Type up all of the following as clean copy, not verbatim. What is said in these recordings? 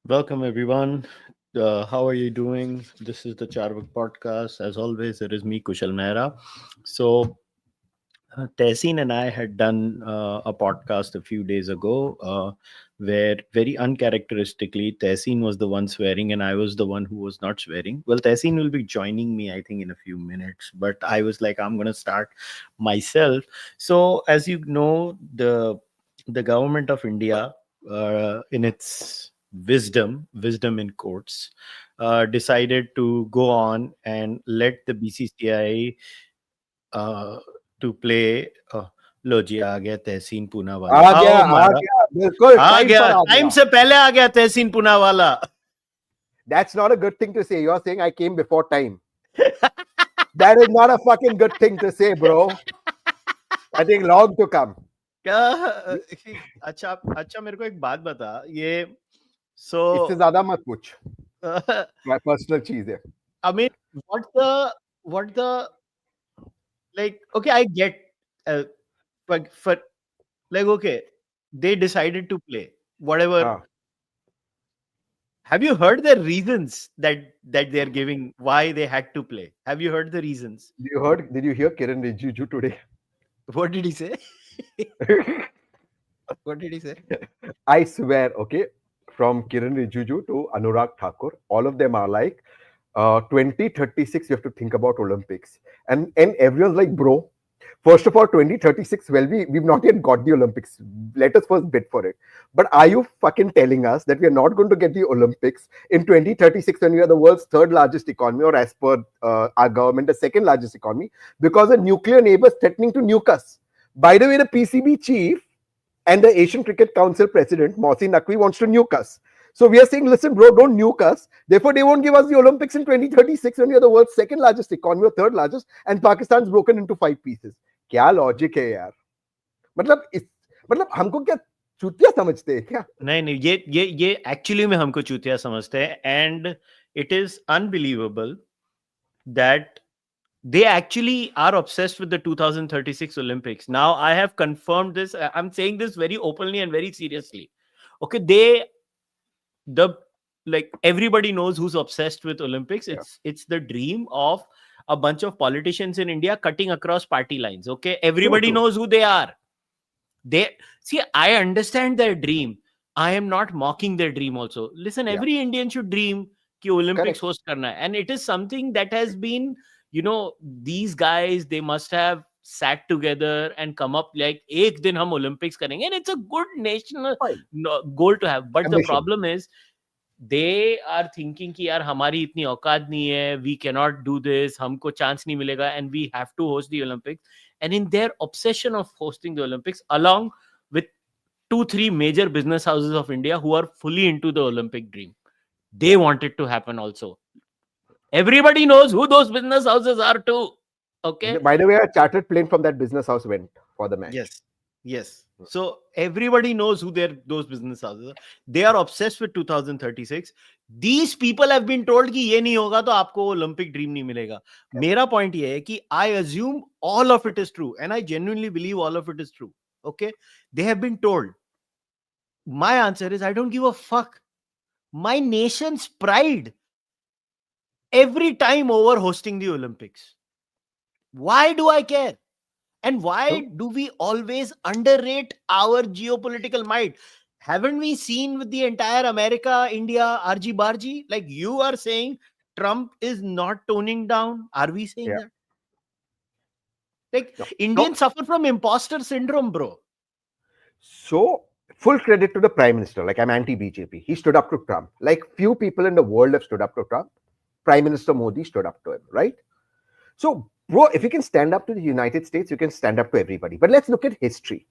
Welcome, everyone. How are you doing? This is the Cārvāka podcast. As always, it is me, Kushalmehra. So, Tehseen and I had done a podcast a few days ago where, very uncharacteristically, Tehseen was the one swearing and I was the one who was not swearing. Well, Tehseen will be joining me, I think, in a few minutes, but I was like, I'm going to start myself. So, as you know, the government of India, in its wisdom in quotes, decided to go on and let the BCCI uh, to play. लो जी आ गया तहसीन पूनावाला आओ मारा बिल्कुल आ time गया पर आ time गया. से पहले आ गया तहसीन Poonawalla. That's not a good thing to say. You're saying I came before time. That is not a fucking good thing to say, bro. I think long to come. क्या अच्छा अच्छा मेरे को एक बात बता ये सो इससे ज्यादा मत पूछ. My personal चीज है. I mean what the like okay I get but for like okay they decided to play whatever. हाँ. Have you heard the reasons that they're giving why they had to play? Have you heard the reasons? Did you hear Kiran Rijiju today? What did he say? What did he say? I swear, okay, from Kiran Rijiju to Anurag Thakur, all of them are like, 2036, we have to think about Olympics. And everyone's like, bro, first of all, 2036, well, we've not yet got the Olympics. Let us first bid for it. But are you fucking telling us that we are not going to get the Olympics in 2036 when we are the world's third largest economy, or as per our government, the second largest economy, because a nuclear neighbor is threatening to nuke us? By the way, the PCB chief and the Asian Cricket Council president, Mohsin Naqvi, wants to nuke us. So we are saying, listen, bro, don't nuke us. Therefore, they won't give us the Olympics in 2036 when we are the world's second largest economy or third largest, and Pakistan's broken into 5 pieces. क्या logic है यार? मतलब हमको क्या चूतिया समझते हैं क्या? नहीं नहीं ये एक्चुअली में हमको चूतिया समझते हैं, and it is unbelievable that they actually are obsessed with the 2036 Olympics. Now I have confirmed this. I'm saying this very openly and very seriously. Okay, like everybody knows who's obsessed with Olympics. It's the dream of a bunch of politicians in India cutting across party lines. Okay, everybody knows who they are. They see, I understand their dream. I am not mocking their dream also. Listen, every Indian should dream ki Olympics host karna hai. And it is something that has been, you know, these guys, they must have sat together and come up like, ek din hum Olympics karenge. And it's a good national goal to have. But the problem is, they are thinking कि यार हमारी इतनी औकात नहीं है, we cannot do this, हमको chance नहीं मिलेगा, and we have to host the Olympics. And in their obsession of hosting the Olympics, along with 2-3 major business houses of India who are fully into the Olympic dream, they want it to happen also. Everybody knows who those business houses are too. Okay. By the way, a chartered plane from that business house went for the match. Yes. So everybody knows who those business houses are. They are obsessed with 2036. These people have been told कि ये नहीं होगा तो आपको Olympic dream नहीं मिलेगा. मेरा point ये है कि I assume all of it is true, and I genuinely believe all of it is true. Okay, they have been told. My answer is I don't give a fuck. My nation's pride every time over hosting the Olympics. Why do I care? And why do we always underrate our geopolitical might? Haven't we seen with the entire America, India, RG Barji? Like you are saying, Trump is not toning down. Are we saying that? Like Indians suffer from imposter syndrome, bro. So full credit to the Prime Minister. Like I'm anti-BJP. He stood up to Trump. Like few people in the world have stood up to Trump. Prime Minister Modi stood up to him, right? So, bro, if you can stand up to the United States, you can stand up to everybody. But let's look at history.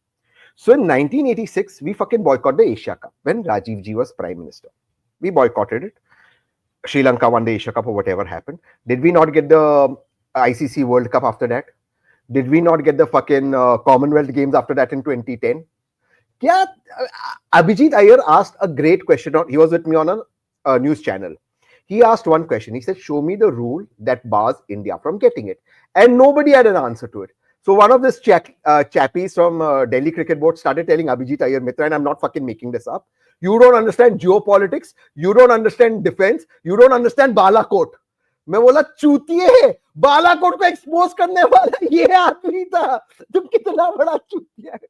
So in 1986, we fucking boycotted the Asia Cup when Rajiv Ji was Prime Minister. We boycotted it. Sri Lanka won the Asia Cup or whatever happened. Did we not get the ICC World Cup after that? Did we not get the fucking Commonwealth Games after that in 2010? Yeah, Abhijit Iyer asked a great question. He was with me on a news channel. He asked one question. He said, show me the rule that bars India from getting it. And nobody had an answer to it. So one of this chappies from Delhi Cricket Board started telling Abhijit Iyer, Mitra, and I'm not fucking making this up. You don't understand geopolitics. You don't understand defense. You don't understand Balakot. मैं बोला चूतिए है, बालाकोट को expose करने वाला ये आदमी था. तुम कितना बड़ा चूतिया है.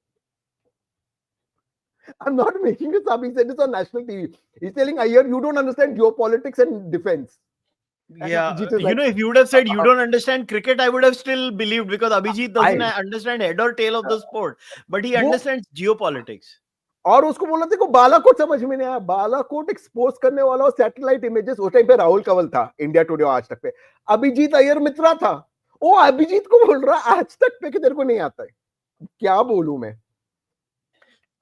I'm not making this up. He said this on national TV. He's telling Iyer, you don't understand geopolitics and defense. Yeah, if you would have said you don't understand cricket, I would have still believed, because Abhijit doesn't understand head or tail of the sport, but he understands geopolitics. और उसको बोला देखो बालाकोट समझ में नहीं आया. Balakot expose करने वाला और सैटेलाइट इमेजेस उस टाइम पे राहुल कंवल था इंडिया टुडे आज तक पे. अभिजीत अय्यर मित्रा था. वो अभिजीत को बोल रहा आज तक पे कि तेरे को नहीं आता है. क्या बोलूं मैं?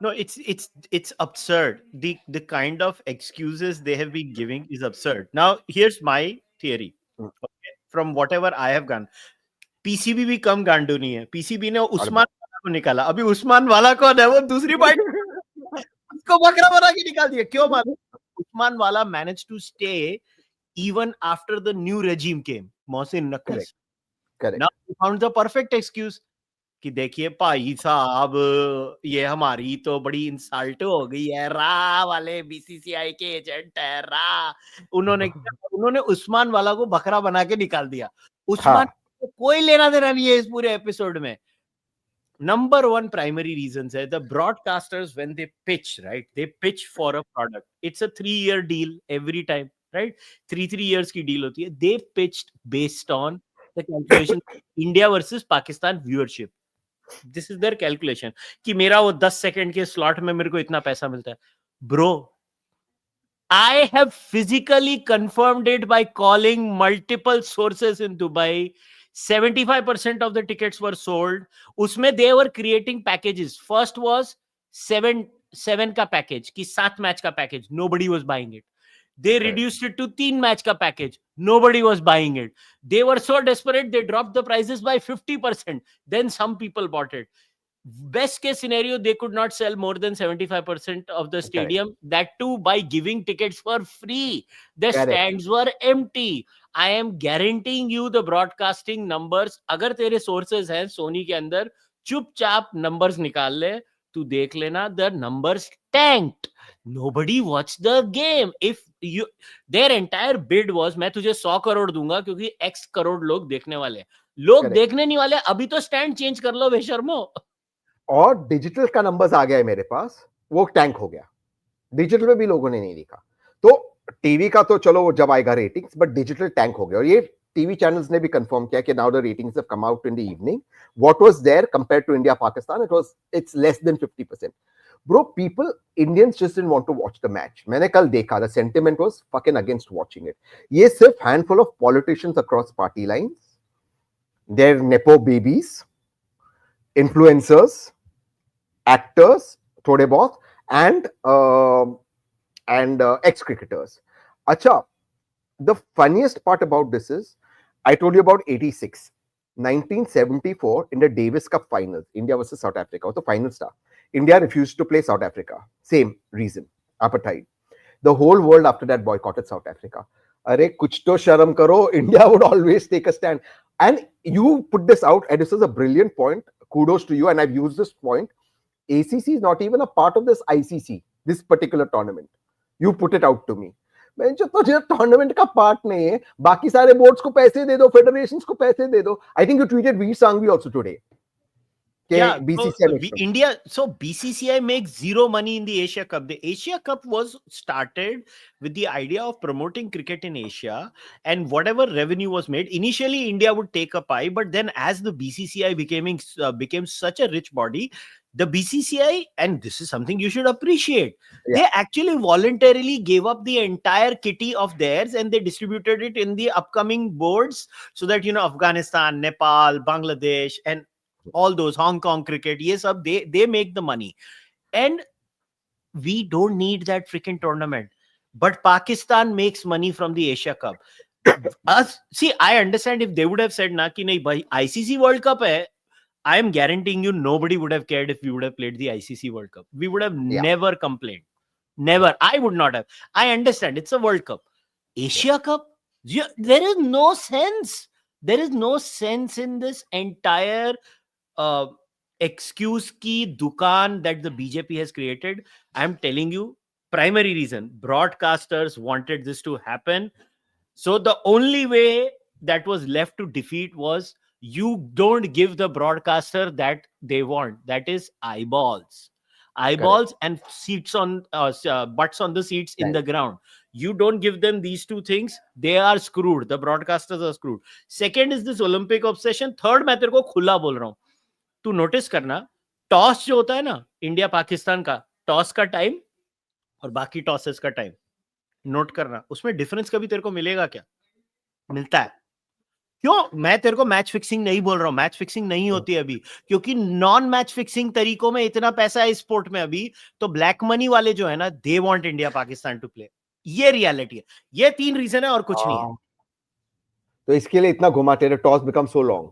No, it's absurd. The kind of excuses they have been giving is absurd. Now, here's my theory. Okay? From whatever I have gone, PCB भी कम गांडू नहीं है. PCB ने उस्मान वाला को निकाला. अभी उस्मान वाला कौन है? वो दूसरी पार्टी उसको बकरा बना के निकाल दिया. क्यों मालूम? उस्मान वाला managed to stay even after the new regime came. Mohsin Naqvi. Correct. Now he found the perfect excuse. कि देखिए भाई साहब, ये हमारी तो बड़ी इंसल्ट हो गई है. रा वाले बीसीसीआई के एजेंट है. रा उन्होंने उस्मान वाला को बकरा बना के निकाल दिया. उस्मान को कोई लेना देना नहीं है इस पूरे एपिसोड में. Number one primary reasons है the broadcasters when they pitch, right? They pitch for a product. It's a 3-year deal every time, right? 3 years की deal होती है. They pitched based on the calculation India versus Pakistan viewership. This is their calculation कि मेरा वो 10 second के slot में मेरे को इतना पैसा मिलता है. Bro, I have physically confirmed it by calling multiple sources in Dubai. 75% of the tickets were sold. उसमें they were creating packages. First was 7 का package कि 7 मैच का package. Nobody was buying it. They reduced it to 3 match ka package. Nobody was buying it. They were so desperate, they dropped the prices by 50%. Then some people bought it. Best case scenario, they could not sell more than 75% of the stadium. That too by giving tickets for free. The stands were empty. I am guaranteeing you the broadcasting numbers. अगर तेरे sources हैं सोनी के अंदर, चुपचाप numbers निकाल ले, तू देख लेना, the numbers tanked. Nobody watched the game. If their entire bid was, मैं तुझे 100 करोड़ दूंगा क्योंकि X करोड़ लोग देखने वाले. लोग देखने नहीं वाले. अभी तो स्टैंड चेंज कर लो बेशर्मो. और डिजिटल का नंबर्स आ गया है मेरे पास, वो टैंक हो गया. डिजिटल में भी लोगों ने नहीं देखा. तो टीवी का तो चलो जब आएगा रेटिंग्स, बट डिजिटल टैंक हो गया. और ये टीवी चैनल्स ने भी कंफर्म किया कि now the ratings have come out in the evening. What was there compared to India Pakistan, it's less than 50%. Bro, Indians just didn't want to watch the match. मैंने कल देखा, the sentiment was fucking against watching it. ये सिर्फ handful of politicians across party lines, their nepo babies, influencers, actors, थोड़े बहुत, and ex-cricketers. अच्छा, the funniest part about this is, I told you about 86. 1974 in the Davis Cup finals, India versus South Africa was the final star. India refused to play South Africa. Same reason, apartheid. The whole world after that boycotted South Africa. Arey, kuch to sharam karo. India would always take a stand. And you put this out, and this is a brilliant point. Kudos to you, and I've used this point. ACC is not even a part of this ICC, this particular tournament. You put it out to me. जो tournament का part नहीं है, बाकी सारे boards को पैसे दे दो, फेडरेशंस को पैसे दे दो. I think you tweeted Vir Sanghvi also today. Yeah, so BCCI makes zero money in the Asia Cup. The Asia Cup was started with the idea of promoting cricket in Asia, and whatever revenue was made, initially India would take a pie, but then as the BCCI became such a rich body, the BCCI, and this is something you should appreciate, they actually voluntarily gave up the entire kitty of theirs and they distributed it in the upcoming boards so that, Afghanistan, Nepal, Bangladesh, and all those Hong Kong cricket, yes, they make the money, and we don't need that freaking tournament. But Pakistan makes money from the Asia Cup. I understand if they would have said na ki nahi bhai ICC World Cup hai, I am guaranteeing you nobody would have cared if we would have played the ICC World Cup. We would have never complained. Never. I would not have. I understand it's a World Cup. Asia Cup, there is no sense. There is no sense in this entire excuse ki dukaan that the BJP has created. I'm telling you, primary reason, broadcasters wanted this to happen. So the only way that was left to defeat was you don't give the broadcaster that they want. That is eyeballs. Eyeballs and seats on butts on the seats in the ground. You don't give them these two things, they are screwed. The broadcasters are screwed. Second is this Olympic obsession. Third, मैं तेरे को खुला बोल रहा हूं, तू notice करना, toss जो होता है ना इंडिया पाकिस्तान का, टॉस का टाइम और बाकी टॉसेस का टाइम नोट करना, उसमें डिफरेंस कभी तेरे को मिलेगा क्या? मिलता है। क्यों? मैं तेरे को मैच फिक्सिंग नहीं बोल रहा हूं, मैच फिक्सिंग नहीं होती अभी, क्योंकि नॉन मैच फिक्सिंग तरीकों में इतना पैसा है इस स्पोर्ट में अभी, तो ब्लैक मनी वाले जो है ना, they want India Pakistan to play. ये रियलिटी है। ये 3 रीजन है और कुछ नहीं है। तो इसके लिए इतना घुमाते रहे, toss become so long.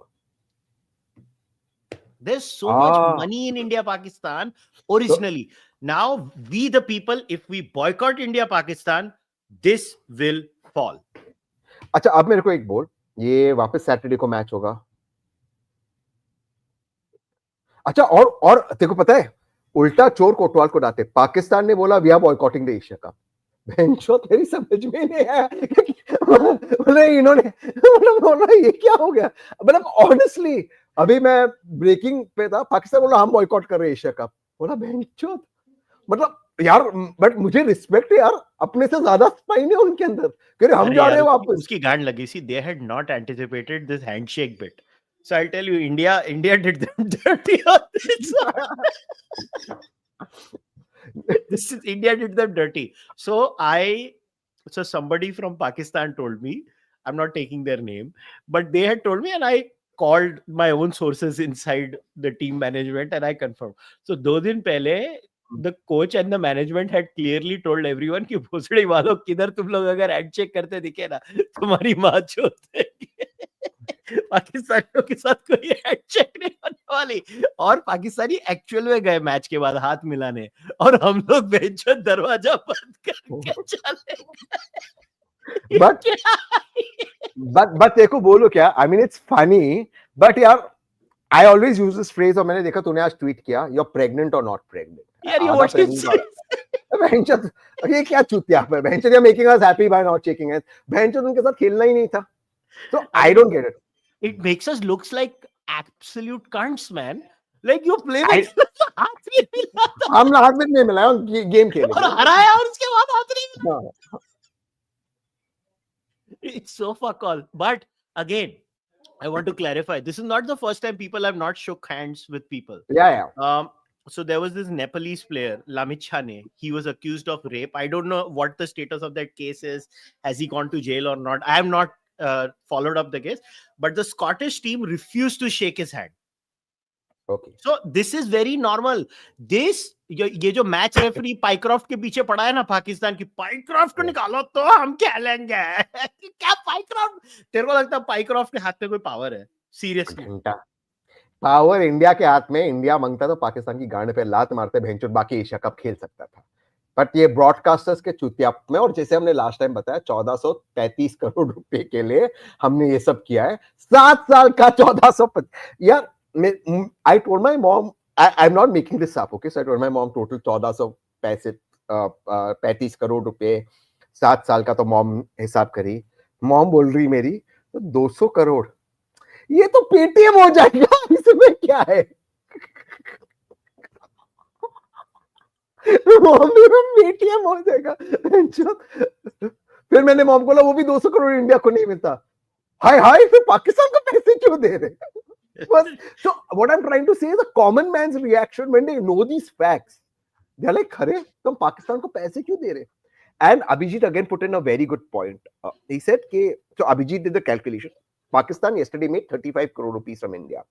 There's so much money in India Pakistan originally. Now we the people, if we boycott India Pakistan, this will fall. अच्छा, अब मेरे को एक बोल, ये वापस सैटरडे को मैच होगा। अच्छा, और तेरे को पता है, उल्टा चोर कोतवाल को डांटे। पाकिस्तान ने बोला we are boycotting the Asia Cup. बेंचो तेरी समझ में नहीं आया, बोले इन्होंने बोला ये क्या हो गया। मतलब ऑनेस्टली अभी मैं ब्रेकिंग पे था, पाकिस्तान बोला हम बॉयकॉट कर रहे हैं एशिया कप। बोला बेंचो, मतलब यार, बट मुझे रिस्पेक्ट है यार, अपने से ज्यादा स्पाइन है उनके अंदर, क्योंकि हम जा रहे हैं वापस। उसकी गांड लगी सी, they had not anticipated this handshake bit. So I'll tell you, India did them dirty on this. This is India did them dirty. So somebody from Pakistan told me, I'm not taking their name, but they had told me, and I called my own sources inside the team management and I confirmed. So 2 दिन पहले the coach and the management had clearly told everyone कि भोसड़ी वालों, किधर तुम लोग अगर handshake करते दिखे ना, तुम्हारी माँ चोद देगी। पाकिस्तानियों के साथ कोई हैंडशेक नहीं होने वाली। और पाकिस्तानी एक्चुअल में गए मैच के बाद हाथ मिलाने, और हम लोग बेंचो दरवाजा बंद करके चले गए। बट देखो बोलो क्या, I mean it's funny, but यार I always use this phrase, और मैंने देखा तूने आज ट्वीट किया, यू आर प्रेग्नेंट और नॉट प्रेग्नेंट। यार ये व्हाट इज ये क्या चूतिया है, बेंचो they are making us happy by not checking it. बेंचो उनके साथ खेलना ही नहीं था। So I don't get it. It makes us looks like absolute cunts, man. Like you play with हाथ नहीं मिला था। हम हाथ में नहीं मिलाया, गेम खेले और हराया, और उसके बाद हाथ नहीं मिला। It's so fuck all. But again, I want to clarify, this is not the first time people have not shook hands with people. Yeah. So there was this Nepalese player, Lamichhane. He was accused of rape. I don't know what the status of that case is. Has he gone to jail or not? I have not followed up the case, but the Scottish team refused to shake his hand. Okay. So this is very normal. ये जो match referee Pycroft के पीछे पड़ा है ना पाकिस्तान की, Pycroft को निकालो तो हम खेलेंगे। क्या पाइक्रॉफ्ट? तेरे को लगता है पाइक्रॉफ्ट के हाथ में कोई पावर है? सीरियसली पावर इंडिया के हाथ में। इंडिया मांगता तो पाकिस्तान की गांड पे लात मारते भेंचोद, बाकी एशिया कप खेल सकता था। बट ये ब्रॉडकास्टर्स के चुतिया में, और जैसे हमने लास्ट टाइम बताया 1435 करोड़ रुपए के लिए हमने ये सब किया है। 7 साल का 1450। यार I told my mom, I'm not making this up, okay? So I told my mom total 1435 crore रुपए 7 साल का, तो मॉम हिसाब करी। मॉम बोल रही मेरी तो 200 करोड़, ये तो पेटीएम हो जाएगा, इसमें क्या है? पेटीएम हो जाएगा। फिर मैंने मॉम को बोला वो भी 200 करोड़ इंडिया को नहीं मिलता। हाय हाय, फिर पाकिस्तान को पैसे क्यों दे रहे? So what I'm trying to say is a common man's reaction when they know these facts, they're like, "खरे, तुम पाकिस्तान को पैसे क्यों दे रहे?" And Abhijit again put in a very good point. He said, so Abhijit did the calculation. Pakistan yesterday made 35 crore rupees from India.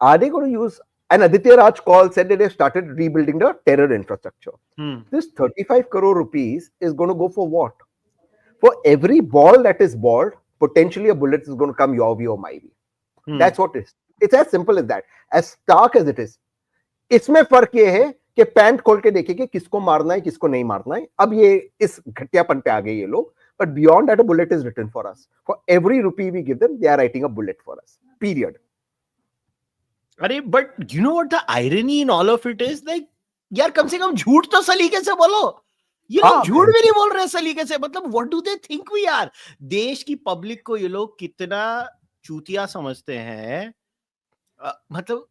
Are they going to use? And Aditya Raj call said that they've started rebuilding the terror infrastructure. This 35 crore rupees is going to go for what? For every ball that is balled, potentially a bullet is going to come your way or my way. That's what it is. It's as simple as that. As stark as it is. इसमें फर्क ये है कि pant खोल के देखेंगे किसको मारना है किसको नहीं मारना है। अब ये इस घटियापन पे आ गए ये लोग। But beyond that, a bullet is written for us. For every rupee we give them, they are writing a bullet for us. Period. अरे but you know what the irony in all of it is, like यार कम से कम झूठ तो सलीके से बोलो. ये लोग झूठ भी नहीं बोल रहे सलीके से. मतलब what do they think we are? देश की पब्लिक को ये लोग कितना चूतिया समझते हैं. मतलब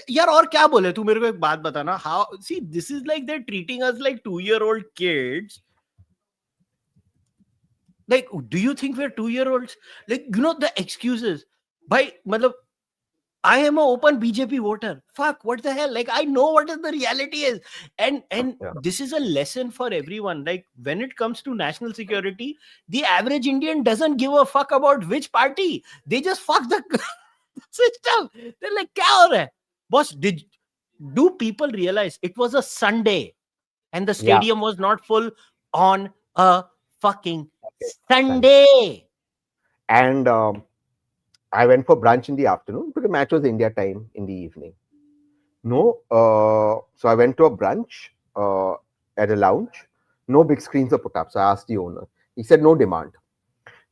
यार और क्या बोले. तू मेरे को एक बात बताना. How, see, this is like they're treating us like 2-year-old kids. Like, do you think we're 2-year-olds? Like, you know, the excuses. Bhai, matlab, I am an open BJP voter. Fuck, what the hell? Like, I know what the reality is. And this is a lesson for everyone. Like, when it comes to national security, the average Indian doesn't give a fuck about which party. They just fuck the system. They're like, kya ho raha hai? Boss, do people realize it was a Sunday and the stadium was not full on a fucking Sunday? And I went for brunch in the afternoon because the match was India time in the evening. No, so I went to a brunch at a lounge. No big screens were put up. So I asked the owner. He said no demand.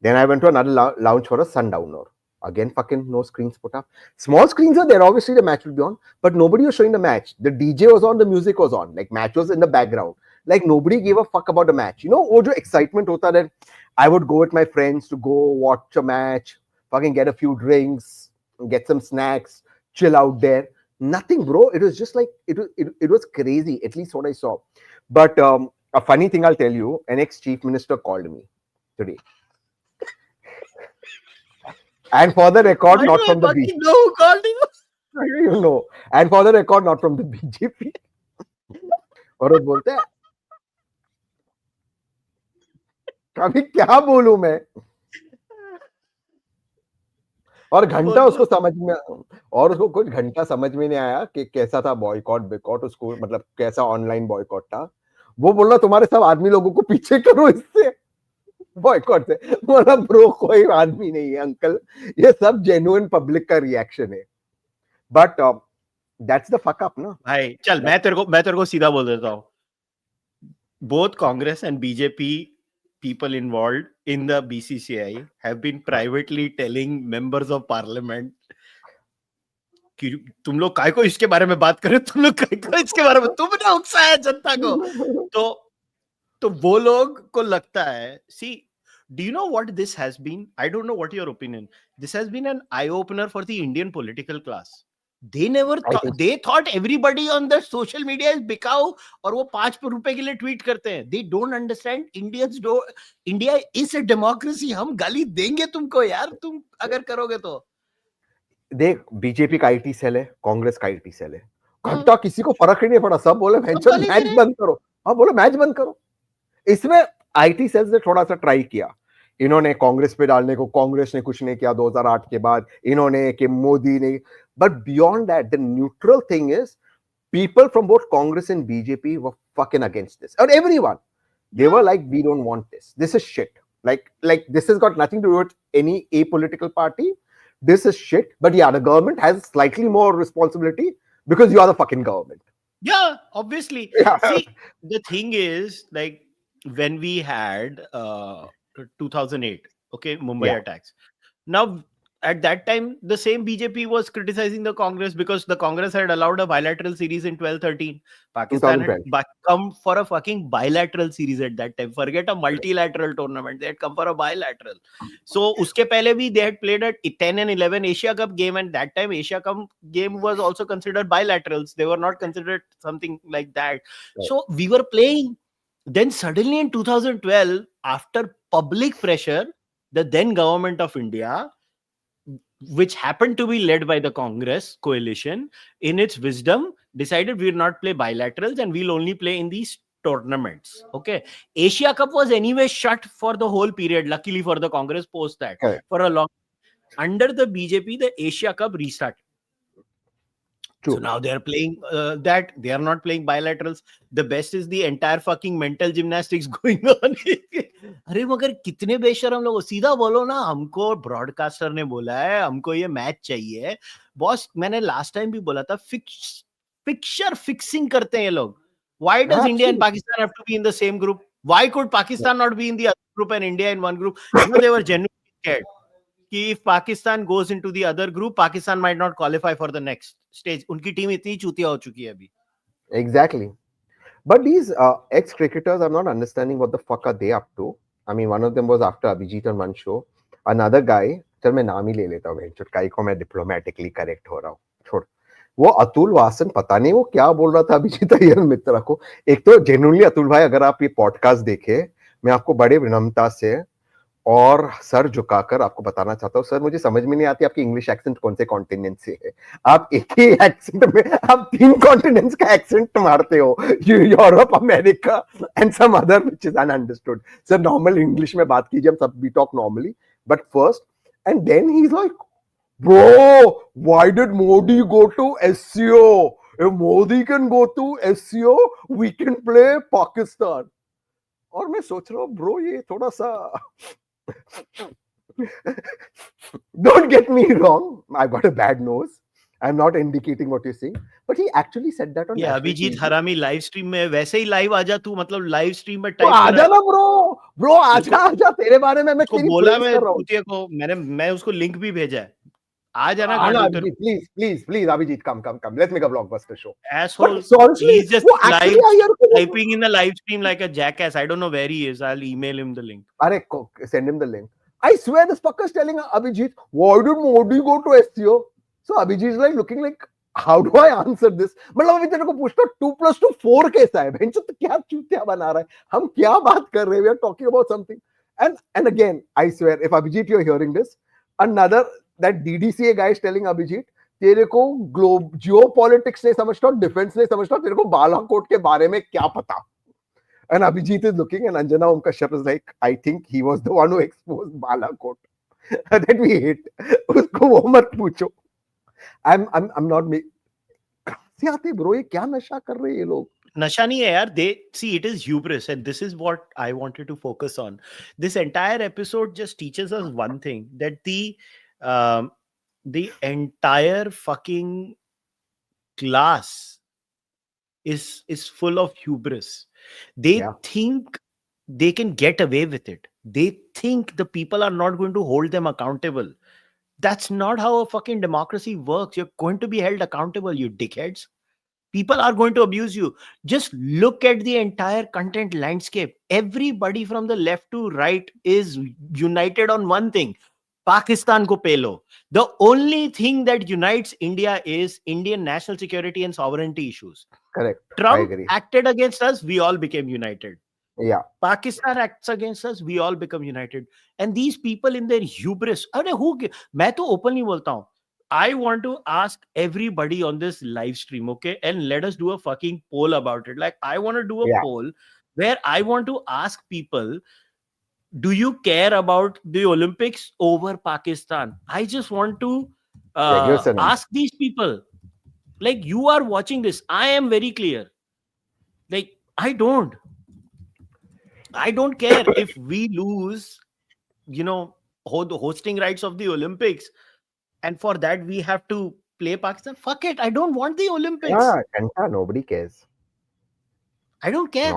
Then I went to another lounge for a sundowner. Again, fucking no screens put up. Small screens are there. Obviously, the match will be on, but nobody was showing the match. The DJ was on, the music was on. Like, match was in the background. Like, nobody gave a fuck about the match. You know, wo jo excitement hota that I would go with my friends to go watch a match, fucking get a few drinks, get some snacks, chill out there. Nothing, bro. It was just like, it was crazy, at least what I saw. But a funny thing I'll tell you, an ex-chief minister called me today. And for the record, not from the BJP. No, who called you? You know. And for the record, not from the BJP. और वो बोलते हैं कभी क्या बोलूं मैं. और घंटा उसको समझ में, और उसको कुछ घंटा समझ में नहीं आया कि कैसा था बॉयकॉट बेकॉट. उसको मतलब कैसा ऑनलाइन बॉयकॉट था. वो बोल रहा तुम्हारे सब आदमी लोगों को पीछे करो इससे, बॉयकॉट से. बोला ब्रो कोई आदमी नहीं है अंकल, ये सब जेन्युइन पब्लिक का रिएक्शन है. But that's the fuck up ना भाई. चल मैं तेरे को सीधा बोल देता हूँ. Both Congress and BJP people involved in the BCCI have been privately telling members of parliament कि तुम लोग काय को इसके बारे में बात करें, तुम लोग काय को इसके बारे में, तुमने उकसाया जनता को. तो वो लोग को लगता है. See, do you know what this has been? I don't know what your opinion. This has been an eye opener for the Indian political class. They never thought, they thought everybody on the social media is बिकाऊ और वो 5 रुपए के लिए tweet करते हैं. They don't understand India is a democracy. हम गाली देंगे तुमको यार, तुम अगर करोगे तो. देख, बीजेपी का आईटी सेल है, कांग्रेस का आईटी सेल है. घंटा किसी को फर्क ही नहीं पड़ा. सब बोले मैच बंद करो. हाँ बोलो मैच बंद करो. इसमें आईटी सेल्स ने थोड़ा सा ट्राई किया. इन्होंने कांग्रेस पे डालने को, कांग्रेस ने कुछ नहीं किया 2008 के बाद. इन्होंने कि मोदी ने. But beyond that the neutral thing is people from both Congress and BJP were fucking against this. And everyone, they were like, we don't want this. This is shit. Like this has got nothing to do with any apolitical party. This is shit. But yeah, the government has slightly more responsibility because you are the fucking government. Yeah, obviously. Yeah. See, the thing is, like, when we had 2008, okay, Mumbai attacks. Now, at that time, the same BJP was criticizing the Congress because the Congress had allowed a bilateral series in 12-13. Pakistan had come for a fucking bilateral series at that time. Forget a multilateral tournament. They had come for a bilateral. So, uske pehle bhi they had played a 10 and 11 Asia Cup game, and that time Asia Cup game was also considered bilaterals. They were not considered something like that. Right. So, we were playing. Then suddenly in 2012, after public pressure, the then government of India, which happened to be led by the Congress coalition, in its wisdom, decided we will not play bilaterals and we'll only play in these tournaments. Okay. Asia Cup was anyway shut for the whole period, luckily for the Congress post that. Okay. For a long... Under the BJP, the Asia Cup restarted. True. So now they're playing that. They are not playing bilaterals. The best is the entire fucking mental gymnastics going on. अरे मगर कितने बेशरम लोग. सीधा बोलो ना, हमको broadcaster ने बोला है हमको ये मैच चाहिए. बॉस, मैंने लास्ट टाइम भी बोला था, फिक्सर फिक्सिंग करते हैं ये लोग. Why does India and Pakistan have to be in the same group? Why could Pakistan not be in the other group and India in one group? You know, they were genuinely scared. कि if Pakistan goes into the other group, Pakistan might not qualify for the next stage. उनकी team इतनी चूतिया हो चुकी है अभी. Exactly. But these ex-cricketers, I'm not understanding what the fuck are they up to. I mean, one of them was after Abhijit on one show. Another guy, चल मैं नाम ही ले लेता हूँ, कई को मैं डिप्लोमेटिकली करेक्ट हो रहा हूँ, छोड़. वो अतुल वासन, पता नहीं वो क्या बोल रहा था अभिजीत अय्यर मित्रा को. एक तो जेन्युइनली अतुल भाई, अगर आप ये पॉडकास्ट देखे, मैं आपको बड़े विनम्रता से और सर झुकाकर आपको बताना चाहता हूँ, सर मुझे समझ में नहीं आती आपकी इंग्लिश एक्सेंट कौन से कॉन्टिनेंट से है. आप एक ही एक्सेंट में आप 3 कॉन्टिनेंट्स का एक्सेंट मारते हो, Europe, America and some other which is ununderstood. Sir normal English में बात कीजिए, हम सब we talk normally, but first and then he is like, bro why did Modi go to SCO? If Modi can go to SCO, we can play Pakistan. और मैं सोच रहा हूँ ब्रो, ये थोड़ा सा don't get me wrong, I got a bad nose, I'm not indicating what you're saying, but he actually said that on ये अभिजीत हरामी लाइव स्ट्रीम में वैसे ही लाइव आजा तू, मतलब लाइव स्ट्रीम में टाइप आजा ना ब्रो आजा, तेरे बारे में मैं तेरी बोला, praise कर रहा हूँ. को मैं उसको लिंक भी भेजा है. आ जाना please Abhijit, come, let's make a blockbuster show. Asshole, he's just typing in the live stream like a jackass. I don't know where he is. I'll email him the link. Arey, send him the link. I swear this fucker is telling Abhijit, why did Modi go to SCO? So Abhijit is like looking like, how do I answer this? मतलब अभी तेरे को पूछता 2 + 2 4 कैसा है? Bench तो क्या चूतिया बना रहा है? हम क्या बात कर रहे हैं? We are talking about something. And again, I swear, if Abhijit you're hearing this, another that DDCA guy is telling Abhijit, तेरे को geopolitics नहीं समझता, डिफेंस नहीं समझता, तेरे को बालाकोट के बारे में क्या पता? And Abhijit is looking, and Anjana Om Kashyap is like, I think he was the one who exposed Balakot that we hate. उसको वो मत पूछो. I'm not making. कहाँ से आते bro? ये क्या नशा कर रहे हैं ये लोग? नशा नहीं है यार. They see, it is hubris, and this is what I wanted to focus on. This entire episode just teaches us one thing, that the entire fucking class is full of hubris. They think they can get away with it. They think the people are not going to hold them accountable. That's not how a fucking democracy works. You're going to be held accountable, you dickheads. People are going to abuse you. Just look at the entire content landscape. Everybody from the left to right is united on one thing: Pakistan ko pelo. The only thing that unites India is Indian national security and sovereignty issues. Correct. Trump acted against us, we all became united. Yeah. Pakistan acts against us, we all become united. And these people in their hubris, मैं तो openly बोलता हूँ, I want to ask everybody on this live stream, okay? And let us do a fucking poll about it. Like, I want to do a poll where I want to ask people, do you care about the Olympics over Pakistan? I just want to ask these people. Like, you are watching this. I am very clear. Like, I don't care if we lose, the hosting rights of the Olympics. And for that, we have to play Pakistan. Fuck it. I don't want the Olympics. Yeah, nobody cares. I don't care.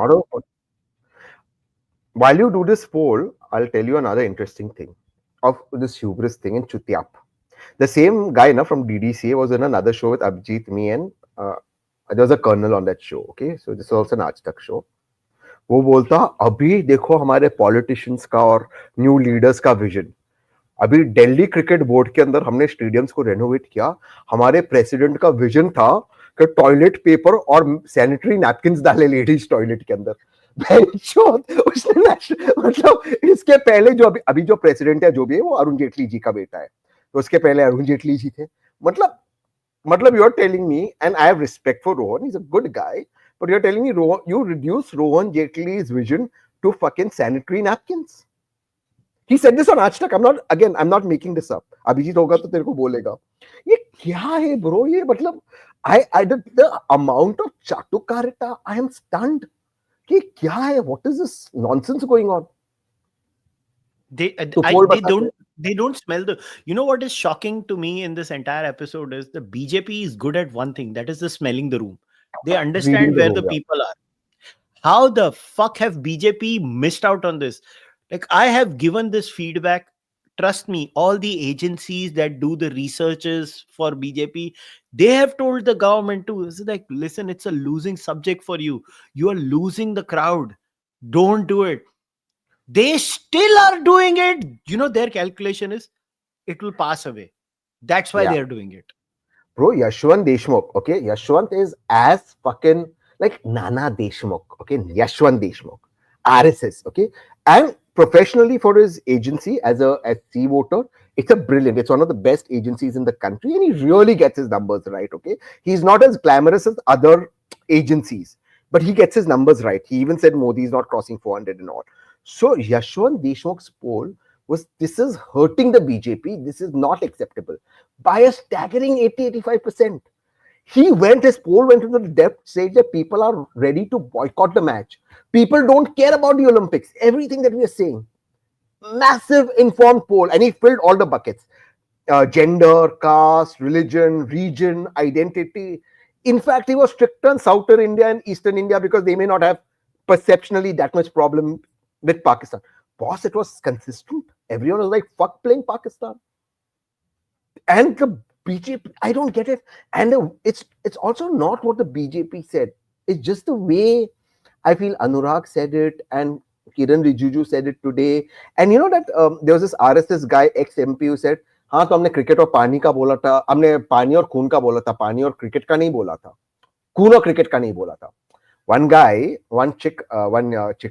While you do this poll, I'll tell you another interesting thing of this hubris thing in Chutiap. The same guy from DDCA was in another show with Abhijit, me, and there was a colonel on that show. Okay, so this was also an Aaj show. वो बोलता, अभी देखो हमारे politicians का और new leaders का vision. अभी Delhi cricket board के अंदर हमने स्टेडियम्स को रेनोवेट किया. हमारे प्रेसिडेंट का विजन था कि टॉयलेट पेपर और सैनिटरी नैपकिन्स डाले लेडीज टॉयलेट के अंदर. उसने मतलब इसके पहले जो अभी जो प्रेसिडेंट है जो भी है वो अरुण जेटली जी का बेटा है. तो उसके पहले अरुण जेटली जी थे. मतलब you are telling me, and I have respect for Rohan, he is a good guy, but you're telling me you reduce Rohan Jaitley's vision to fucking sanitary napkins. He said this on Aaj Tak. I'm not making this up. Abhijit होगा तो तेरे को बोलेगा. ये क्या है bro? ये मतलब the amount of chatukarita, I am stunned. कि क्या है? What is this nonsense going on? They don't smell the. You know what is shocking to me in this entire episode is the BJP is good at one thing, that is the smelling the room. They understand where the people are. How the fuck have BJP missed out on this? Like, I have given this feedback trust me, all the agencies that do the researches for BJP, they have told the government too. It's like, listen, it's a losing subject for you. You are losing the crowd. Don't do it. They still are doing it. You know, their calculation is it will pass away. That's why they're doing it. Bro, Yashwant Deshmukh, okay? Yashwant is as fucking like Nana Deshmukh, okay? Yashwant Deshmukh, RSS, okay? And professionally for his agency as a SC voter, it's it's one of the best agencies in the country, and he really gets his numbers right, okay? He's not as glamorous as other agencies, but he gets his numbers right. He even said Modi is not crossing 400 and all. So Yashwant Deshmukh's poll was, this is hurting the BJP, this is not acceptable, by a staggering 80-85%. His poll went to the depth, said that people are ready to boycott the match. People don't care about the Olympics. Everything that we are saying. Massive informed poll, and he filled all the buckets. Gender, caste, religion, region, identity. In fact, he was strict on Southern India and Eastern India because they may not have perceptionally that much problem with Pakistan. Boss, it was consistent. Everyone was like, fuck playing Pakistan. And the BJP, I don't get it. And it's also not what the BJP said. It's just the way I feel Anurag said it and Kiran Rijiju said it today. And you know that there was this RSS guy, ex-MP, who said, हाँ तो हमने cricket और पानी का बोला था, हमने पानी और खून का बोला था, पानी और क्रिकेट का नहीं बोला था, खून और क्रिकेट का नहीं बोला था. One chick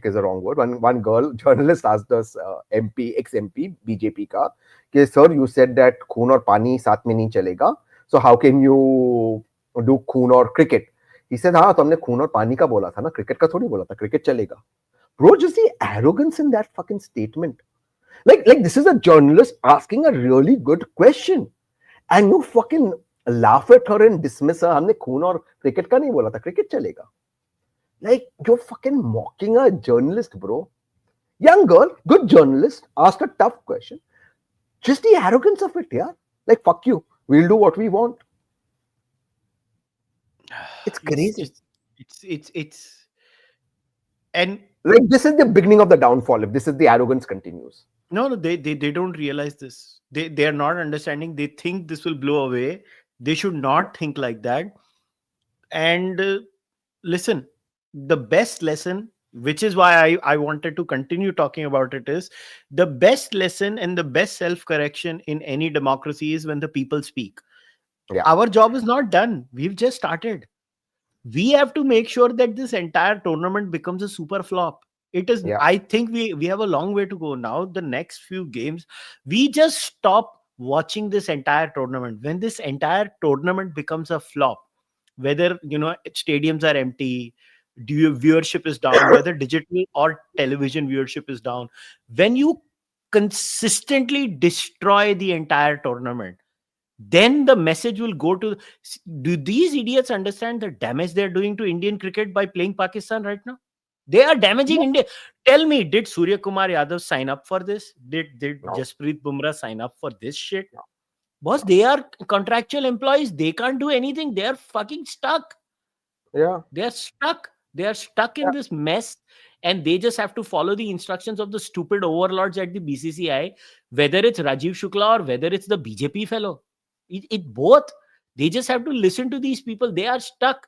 is a wrong word. One girl journalist asked us ex-MP BJP का कि sir, you said that खून और पानी साथ में नहीं चलेगा, so how can you do खून और cricket? He said, हाँ तो हमने खून और पानी का बोला था ना, क्रिकेट का थोड़ी बोला था, क्रिकेट चलेगा. Bro, just the arrogance in that fucking statement. Like this is a journalist asking a really good question, and you fucking laugh at her and dismiss her. हमने खून और क्रिकेट का नहीं बोला था, क्रिकेट चलेगा. Like, you're fucking mocking a journalist, bro. Young girl, good journalist, asked a tough question. Just the arrogance of it, yeah. Like, fuck you. We'll do what we want. It's crazy. It's and like, this is the beginning of the downfall if this is the arrogance continues. No, they don't realize this. They are not understanding. They think this will blow away. They should not think like that. And listen, the best lesson, which is why I wanted to continue talking about it, is the best lesson and the best self-correction in any democracy is when the people speak. Yeah. Our job is not done. We've just started. We have to make sure that this entire tournament becomes a super flop. It is. Yeah. I think we have a long way to go now. The next few games, we just stop watching this entire tournament. When this entire tournament becomes a flop, whether stadiums are empty, viewership is down, whether digital or television viewership is down, when you consistently destroy the entire tournament, then the message will go to, do these idiots understand the damage they're doing to Indian cricket by playing Pakistan right now? They are damaging India. Tell me, did Surya Kumar Yadav sign up for this? Did Jasprit Bumrah sign up for this shit? Boss, they are contractual employees. They can't do anything. They are fucking stuck. Yeah. They are stuck. They are stuck in this mess, and they just have to follow the instructions of the stupid overlords at the BCCI, whether it's Rajiv Shukla or whether it's the BJP fellow. It both. They just have to listen to these people. They are stuck.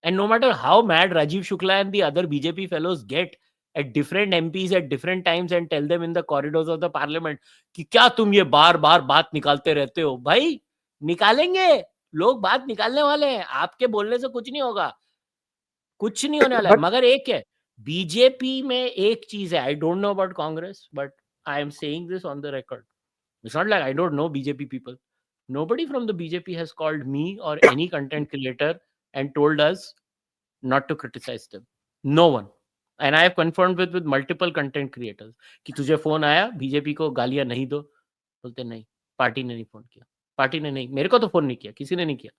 And no matter how mad Rajiv Shukla and the other BJP fellows get at different MPs at different times and tell them in the corridors of the parliament कि क्या तुम ये बार-बार बात निकालते रहते हो? भाई, निकालेंगे. लोग बात निकालने वाले हैं. आपके बोलने से कुछ नहीं होगा. कुछ नहीं होने वाला है. मगर एक है, बीजेपी में एक चीज है. I don't know about Congress, but I am saying this on the record. It's not like I don't know BJP people. Nobody from the BJP has called me or any content creator and told us not to criticize them. No one. And I have confirmed with multiple content creators कि तुझे phone आया BJP को गालियां नहीं दो, बोलते नहीं, party ने नहीं फोन किया, पार्टी ने नहीं, मेरे को तो फोन नहीं किया, किसी ने नहीं किया.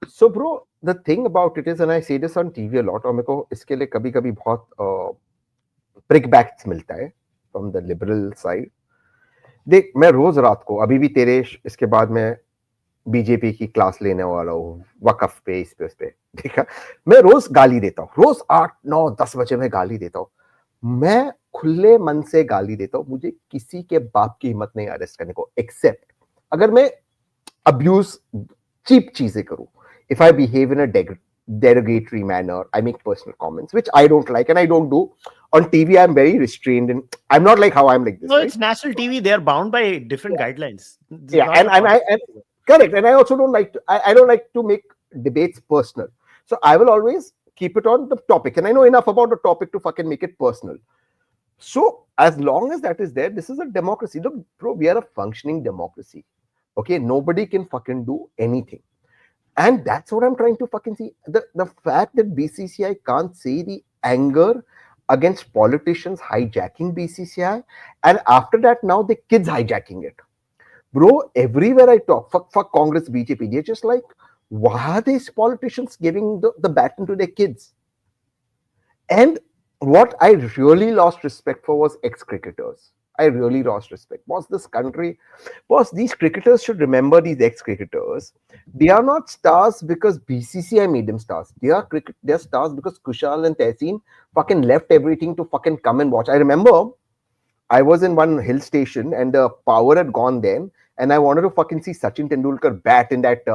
So bro, the thing about it is, and I say this on TV a lot, और मेरे को इसके लिए कभी-कभी बहुत prickbacks मिलता है from the liberal side. देख, मैं रोज रात को, अभी भी तेरे इसके बाद मैं बीजेपी की क्लास लेने वाला हूँ, वकफ पे, इस पे, देखा, मैं रोज गाली देता हूँ, रोज 8, 9, 10 बजे मैं गाली देता हूँ. मैं खुले मन से गाली देता हूँ, मुझे किसी के बाप की हिम्मत नहीं अरेस्ट करने को, एक्सेप्ट अगर मैं अब्यूज चीप चीजें करूं. If I behave in a derogatory manner, I make personal comments which I don't like and I don't do. On TV I'm very restrained and I'm not like how I'm like this. No, right? it's national TV. They are bound by different guidelines. This is Yeah, not and a I correct, and I also don't like to, I don't like to make debates personal. So I will always keep it on the topic, and I know enough about the topic to fucking make it personal. So as long as that is there, this is a democracy. Look, bro, we are a functioning democracy. Okay, nobody can fucking do anything. And that's what I'm trying to fucking see. The fact that BCCI can't see the anger against politicians hijacking BCCI, and after that, now the kids hijacking it. Bro, everywhere I talk, fuck Congress, BJP, they're just like, why are these politicians giving the baton to their kids? And what I really lost respect for was ex-cricketers. I really lost respect. Boss, this country, boss, these cricketers should remember these ex-cricketers. They are not stars because BCCI made them stars. They're stars because Kushal and Tehseen fucking left everything to fucking come and watch. I remember I was in one hill station and the power had gone then, and I wanted to fucking see Sachin Tendulkar bat in that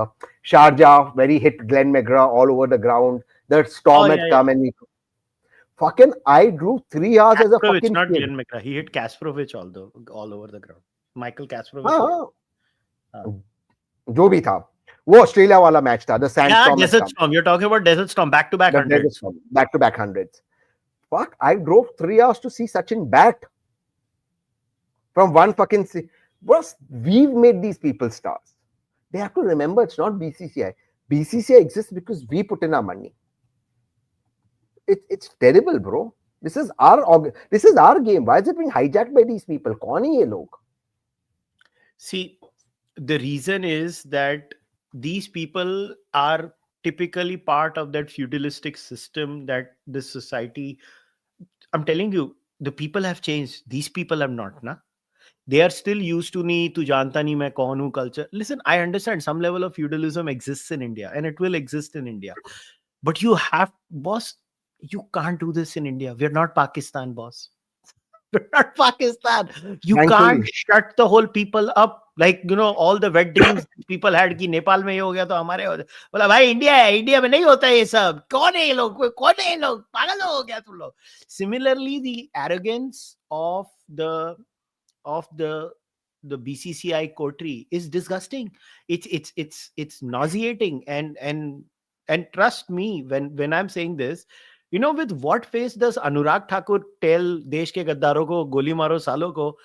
Sharjah where he hit Glenn McGrath all over the ground. The storm had come and fucking I drove 3 hours as a fucking not kid. Glenn McGrath. He hit Kasparovich all over the ground. Michael Kasparovich. जो भी था वो Australia वाला match था, the sandstorm. Desert Storm. You're talking about Desert Storm, back-to-back hundreds. Back-to-back hundreds. Fuck, I drove 3 hours to see Sachin bat. From one fucking... Boss, we've made these people stars. They have to remember it's not BCCI. BCCI exists because we put in our money. It's terrible, bro. This is our game. Why is it being hijacked by these people? कौन है ये लोग? See, the reason is that these people are typically part of that feudalistic system that this society... I'm telling you, the people have changed. These people have not, na? They are still used to tu janta nahi main kaun hu culture. Listen, I understand some level of feudalism exists in India and it will exist in India. But boss, you can't do this in India. We're not Pakistan, boss. We're not Pakistan. You can't shut the whole people up. Like, all the wet dreams people had ki Nepal mein ho gaya to hamare ho. Bola, bhai, India mein nahi hota ye sab. Kaun hai ye log? Kaun hai ye log? Pagal ho gaya tum log. Similarly, the arrogance of the BCCI coterie is disgusting. It's nauseating, and trust me when I'm saying this, with what face does Anurag Thakur tell desh ke gaddaro ko goli maro salo ko,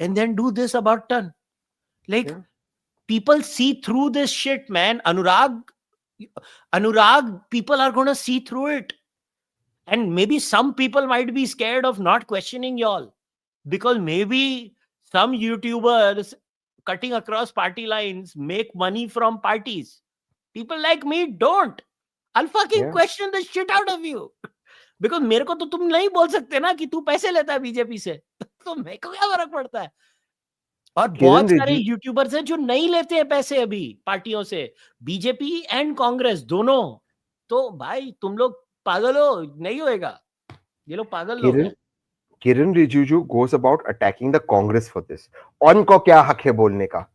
and then do this about ton? Like, people see through this shit, man. Anurag, people are gonna see through it, and maybe some people might be scared of not questioning y'all because maybe some YouTubers cutting across party lines make money from parties. People like me don't. I'll fucking question the shit out of you. Because मेरे को तो तुम नहीं बोल सकते ना कि तू पैसे लेता है बीजेपी से. तो मेरे को क्या फर्क पड़ता है? और बहुत सारे यूट्यूबर्स हैं जो नहीं लेते हैं पैसे अभी पार्टियों से, बीजेपी एंड कांग्रेस दोनों. तो भाई तुम लोग पागल हो, नहीं होएगा. ये लोग पागल लोग हैं. Kiran Rijiju goes about attacking the Congress for this. उनको क्या हक है बोलने का?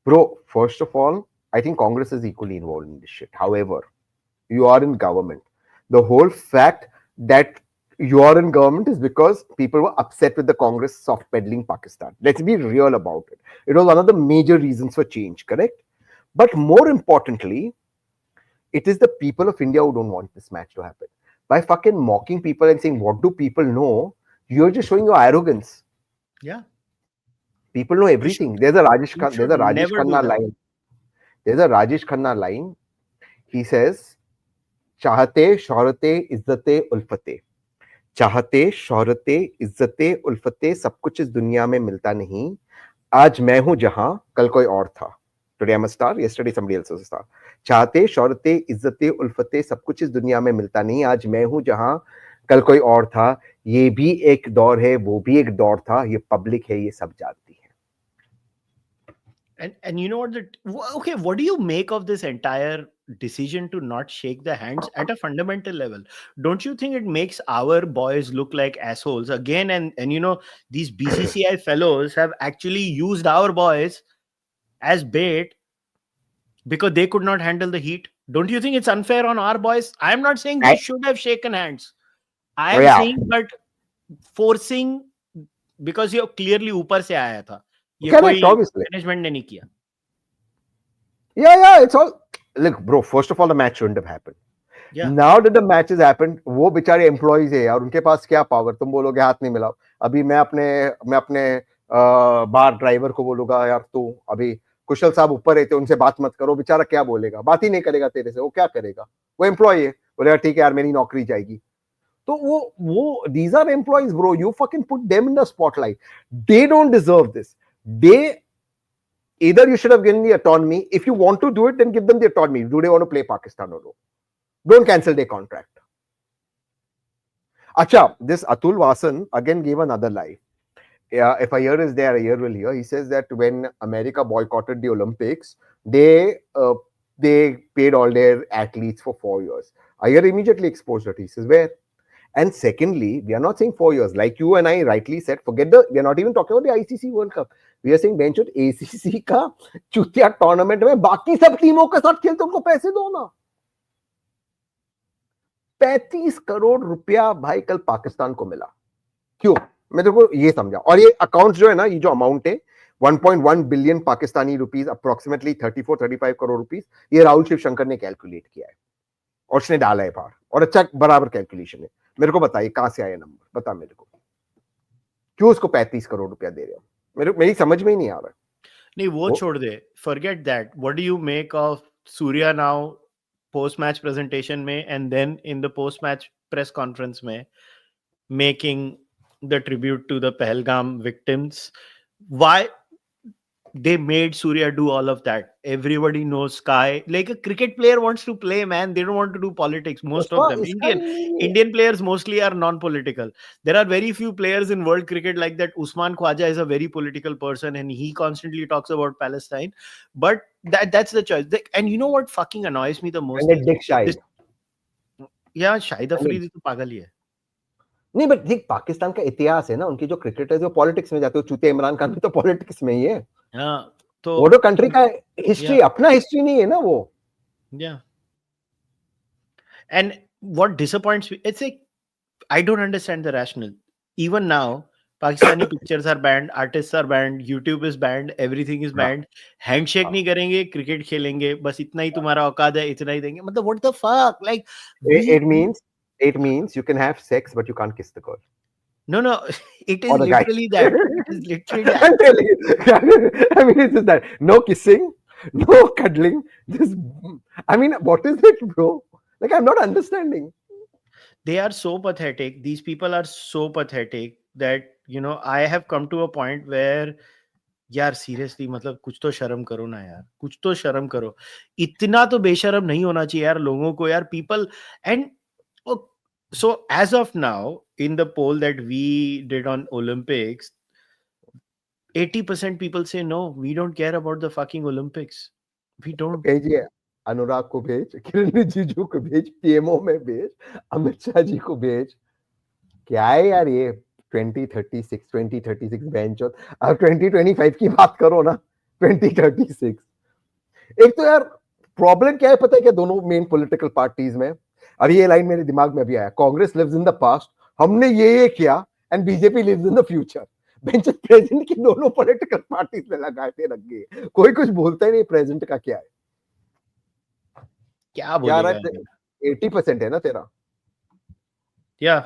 Bro, first of all, I think Congress is equally involved in this shit. However, you are in government. The whole fact that you are in government is because people were upset with the Congress soft peddling Pakistan. Let's be real about it. It was one of the major reasons for change, correct? But more importantly, it is the people of India who don't want this match to happen. By fucking mocking people and saying, what do people know? You're just showing your arrogance. Yeah. People know everything. There's a Rajesh Khanna line. There's a Rajesh Khanna line. He says, Chahate, shohrate, izzate, ulfate. Chahate, shohrate, izzate, ulfate, सब कुछ इस दुनिया में मिलता नहीं. आज मैं हूं जहां, कल कोई और था. Today I'm a star, yesterday somebody else was a star. चाहते, शौहरते, इज्जते, उल्फते, सब कुछ इस दुनिया में मिलता नहीं. आज मैं हूं जहां, कल कोई और था. ये भी एक दौर है, वो भी एक दौर था. ये पब्लिक है, ये सब जानती है. And you know what? Okay, what do you make of this entire decision to not shake the hands at a fundamental level. Don't you think it makes our boys look like assholes again? And you know, these BCCI fellows have actually used our boys as bait because they could not handle the heat. Don't you think it's unfair on our boys? I'm not saying they should have shaken hands. I am saying, but forcing, because ये clearly ऊपर से आया था, ये Correct, कोई obviously. management ने नहीं किया. Yeah, it's all. Look, bro, first of all, the match shouldn't have happened. Yeah. Now that the match has happened, वो बेचारे एम्प्लॉइज है यार, उनके पास क्या पावर? तुम बोलोगे हाथ नहीं मिलाओ. अभी मैं अपने बार ड्राइवर को बोलूंगा यार तू अभी कुशल साहब ऊपर रहते, उनसे बात मत करो. बेचारा क्या बोलेगा? बात ही नहीं करेगा तेरे से. वो क्या करेगा? वो एम्प्लॉय है, बोलेगा ठीक है यार मेरी नौकरी जाएगी. तो वो these are employees, bro. You fucking put them in the spotlight. They don't deserve this. Either you should have given the autonomy. If you want to do it, then give them the autonomy. Do they want to play Pakistan or no? Don't cancel their contract. Acha, this Atul Vasan again gave another lie. If Iyer is there, Iyer will hear. He says that when America boycotted the Olympics, they paid all their athletes for 4 years. Iyer immediately exposed it. He says, where? And secondly, we are not saying 4 years. Like you and I rightly said, we are not even talking about the ICC World Cup. We are saying bench ACC का चुतिया tournament में बाकी सब टीमों के साथ खेलते उनको पैसे दो ना. 35 करोड़ रुपया भाई कल पाकिस्तान को मिला. क्यों? मैं तेरे को ये समझा. और ये अकाउंट जो है ना, ये जो अमाउंट है 1.1 billion Pakistani rupees, approximately 34-35 crore rupees, ये राहुल शिवशंकर ने कैलकुलेट किया है और उसने डाला है बाहर. और अच्छा बराबर कैलकुलेशन है. मेरे को बताइए कहां से आया नंबर, बता मेरे को. क्यों उसको 35 करोड़ रुपया दे रहे हो? मेरी समझ में ही नहीं आ रहा. नहीं वो छोड़ दे, forget that. What do you make of Surya now post match presentation में and then in the post match press conference में making the tribute to the Pahalgam victims? Why they made Surya do all of that? Everybody knows Sky, like a cricket player wants to play, man. They don't want to do politics. Most of them, Indian players mostly are non-political. There are very few players in world cricket like that. Usman Khwaja is a very political person and he constantly talks about Palestine, but that's the choice. And you know what fucking annoys me the most? Yeah, Shahid Afridi तो पागल ही है. नहीं, but देख पाकिस्तान का इतिहास है ना, उनकी जो क्रिकेटर्स जो पॉलिटिक्स में जाते हो, चूते इमरान खान भी तो पॉलिटिक्स में ही है. हाँ, तो वो तो कंट्री का हिस्ट्री, अपना हिस्ट्री नहीं है ना वो. Yeah. And what disappoints me, it's like I don't understand the rationale. Even now, Pakistani pictures are banned, artists are banned, YouTube is banned, everything is banned. Handshake नहीं करेंगे, cricket खेलेंगे, बस इतना ही तुम्हारा औकात है, इतना ही देंगे. मतलब what the fuck? Like it means you can have sex but you can't kiss the girl. No, it is literally that. It is literally that. I'm telling you. I mean, it's just that. No kissing, no cuddling. Just, I mean, what is it, bro? Like, I'm not understanding. They are so pathetic. These people are so pathetic that, you know, I have come to a point where, यार seriously मतलब कुछ तो शर्म करो ना यार, कुछ तो शर्म करो. इतना तो बेशरम नहीं होना चाहिए यार लोगों को यार. People, and so as of now, in the poll that we did on Olympics, 80% people say no, we don't care about the fucking Olympics. We don't. भेजिए, अनुराग को भेज, किरण रिजिजू को भेज, पीएमओ में भेज, अमित शाह जी को भेज. क्या है यार ये 2036 बेंच और 2025 की बात करो ना. 2036 एक तो यार प्रॉब्लम क्या है पता है क्या दोनों मेन पॉलिटिकल पार्टीज में. अब ये लाइन मेरे दिमाग में भी आया. Congress lives in the past, हमने ये किया, and BJP lives in the future. बेंच प्रेजेंट की दोनों पॉलिटिकल पार्टीज में लगाते रख गए. कोई कुछ बोलता ही नहीं प्रेजेंट का क्या है. क्या बोलेगा? 80% है ना तेरा. या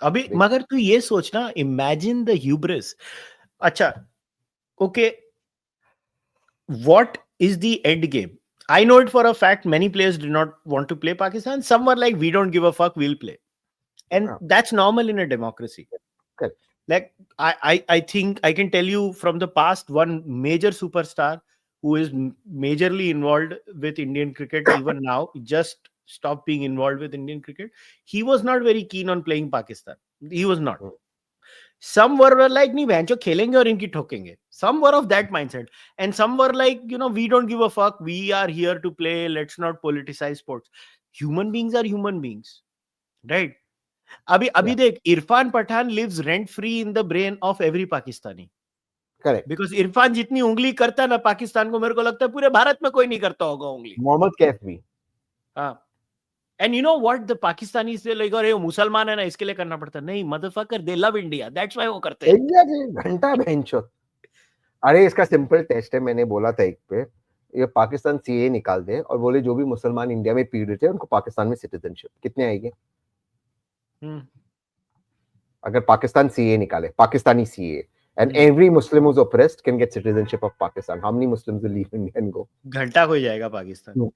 अभी मगर तू ये सोचना, इमेजिन द ह्यूब्रिस. अच्छा okay, what is the end game? I know it for a fact many players did not want to play Pakistan. Some were like, we don't give a fuck, we'll play. And that's normal in a democracy. Correct. Like I think I can tell you from the past, one major superstar who is majorly involved with Indian cricket even now, just stopped being involved with Indian cricket. He was not very keen on playing Pakistan. He was not. Some were like, नहीं बहनचो खेलेंगे और इनकी ठोकेंगे. Some were of that mindset, and some were like, we don't give a fuck. We are here to play. Let's not politicize sports. Human beings are human beings, right? अभी देख, Irfan Pathan lives rent free in the brain of every Pakistani. Correct. Because Irfan जितनी उंगली करता है ना पाकिस्तान को, मेरे को लगता है पूरे भारत में कोई नहीं करता होगा उंगली. मोहम्मद कैफ भी. हाँ. And you know what the Pakistanis say, like, अरे वो मुसलमान है ना इसके लिए करना पड़ता है. नहीं, motherfucker, they love India. That's why वो करते हैं. Exactly. घंटा बहनचोद. अरे इसका सिंपल टेस्ट है, मैंने बोला था एक पे, ये पाकिस्तान सीए निकाल दे और बोले जो भी मुसलमान इंडिया में पीड़ित है उनको पाकिस्तान में सिटीजनशिप, कितने आएंगे? अगर पाकिस्तान सीए निकाले, Pakistani CA, and every Muslim who's oppressed can get citizenship of Pakistan. How many Muslims will leave India and go? घंटा हो जाएगा Pakistan.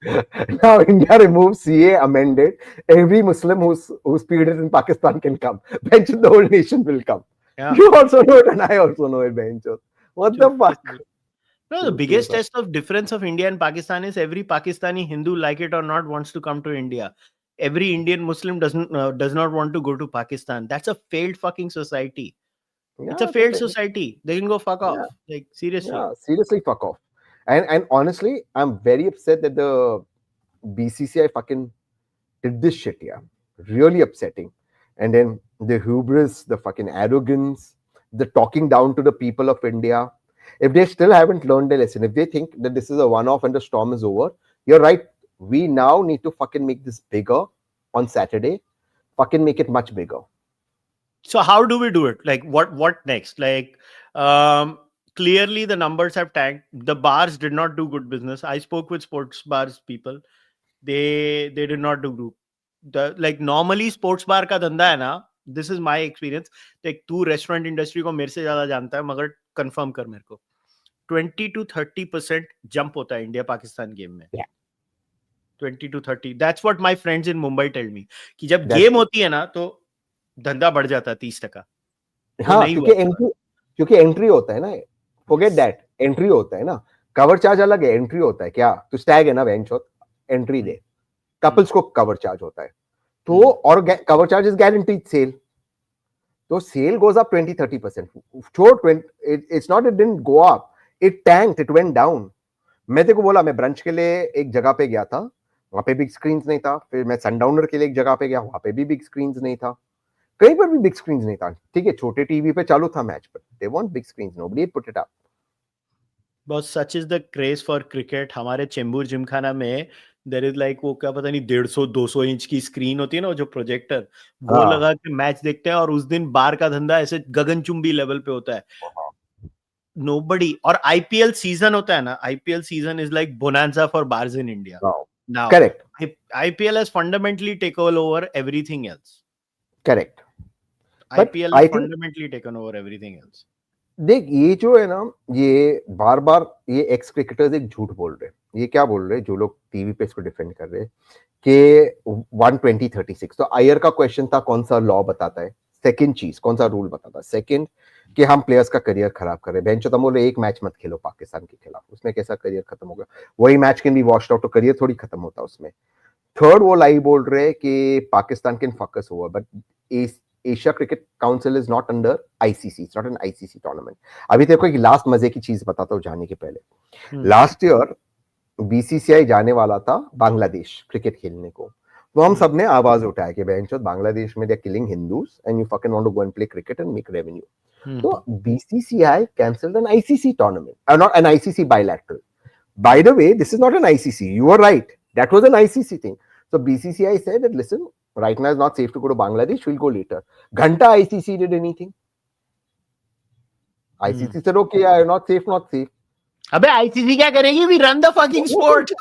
Now India removes CA, amended. Every Muslim who's pediated in Pakistan can come. Bench, the whole nation will come. Yeah. You also know it, and I also know it, bench. What the fuck? No, the biggest test of difference of India and Pakistan is every Pakistani Hindu, like it or not, wants to come to India. Every Indian Muslim does not want to go to Pakistan. That's a failed fucking society. Yeah, it's a failed society. They can go fuck off. Yeah. Like, seriously. Yeah, seriously fuck off. And honestly, I'm very upset that the BCCI fucking did this shit, yeah. Really upsetting. And then the hubris, the fucking arrogance, the talking down to the people of India. If they still haven't learned their lesson, if they think that this is a one-off and the storm is over, you're right. We now need to fucking make this bigger on Saturday. Fucking make it much bigger. So how do we do it? Like, what next? Like, clearly the numbers have tanked. The bars did not do good business. I spoke with sports bars people. They did not do good. Like, normally sports bar का धंधा है ना, this is my experience. Like, तू restaurant industry को मेरे से ज़्यादा जानता है, मगर confirm कर मेरे को. 20 to 30% jump होता है इंडिया पाकिस्तान गेम में. Yeah. 20 to 30. That's what my friends in Mumbai tell me. कि जब गेम होती है ना तो धंधा बढ़ जाता है 30%. हाँ, क्योंकि एंट्री होता है ना. Forget that. एंट्री होता है ना. कवर चार्ज अलग है, एंट्री होता है. क्या तू स्टैग है ना बेंच, एंट्री दे. कपल्स को कवर चार्ज होता है. तो और cover charge is guaranteed sale. तो sale goes up 20-30%. It's not, it didn't go up, it tanked, it went down. मैं तेरे को बोला, मैं ब्रंच के लिए एक जगह पे गया था, वहां पे बिग स्क्रीन्स नहीं था. फिर मैं सनडाउनर के लिए एक जगह पे गया, वहां पे भी बिग स्क्रीन्स नहीं था. कहीं पर भी बिग स्क्रीन्स नहीं था. ठीक है, छोटे टीवी पे चालू था मैच, पर they want big screens. Nobody put it up. बस such is the craze for cricket. हमारे चेंबूर जिमखाना में देयर इज लाइक, वो क्या पता नहीं 150-200 इंच की स्क्रीन होती है ना, जो प्रोजेक्टर, वो लगा के मैच देखते हैं. और उस दिन बार का धंधा ऐसे गगनचुंबी लेवल पे होता है. Nobody. और IPL सीजन होता है ना, IPL season is like bonanza for bars in India. Now, correct. IPL has fundamentally taken over everything else. Correct. IPL has fundamentally taken over everything else. देख, ये जो है ना, ये बार बार ये एक्स क्रिकेटर्स एक झूठ बोल रहे हैं. ये क्या बोल रहे हैं जो लोग टीवी पे इसको डिफेंड कर रहे हैं कि 120-36. तो आयर का क्वेश्चन था कौन सा लॉ बताता है. सेकंड चीज, कौन सा रूल बताता है. सेकंड, कि हम प्लेयर्स का करियर खराब कर रहे हैं. बेंचो तुम बोले एक मैच मत खेलो पाकिस्तान के खिलाफ, उसमें कैसा करियर खत्म होगा. वही match can be washed out, तो करियर थोड़ी खत्म होता उसमें. थर्ड, वो लाई बोल रहे हैं कि Pakistan can focus over, but Asia cricket council is not under ICC. It's not an ICC tournament. अभी तेरे को एक लास्ट मजे की चीज बताता हूँ जाने के पहले. लास्ट ईयर बीसीसीआई जाने वाला था बांग्लादेश क्रिकेट खेलने को. तो हम सबने आवाज उठाया कि बेंचो बांग्लादेश में they are killing Hindus and you fucking want to go and play cricket and make revenue. So BCCI cancelled an ICC tournament, not an ICC bilateral. By the way, this is not an ICC. You were right. That was an ICC thing. So BCCI said that, listen, right now it's not safe to go to Bangladesh. We'll go later. Ghanta ICC did anything? ICC said, okay, yeah, not safe, not safe. अबे ICC क्या करेगी? We run the fucking sport.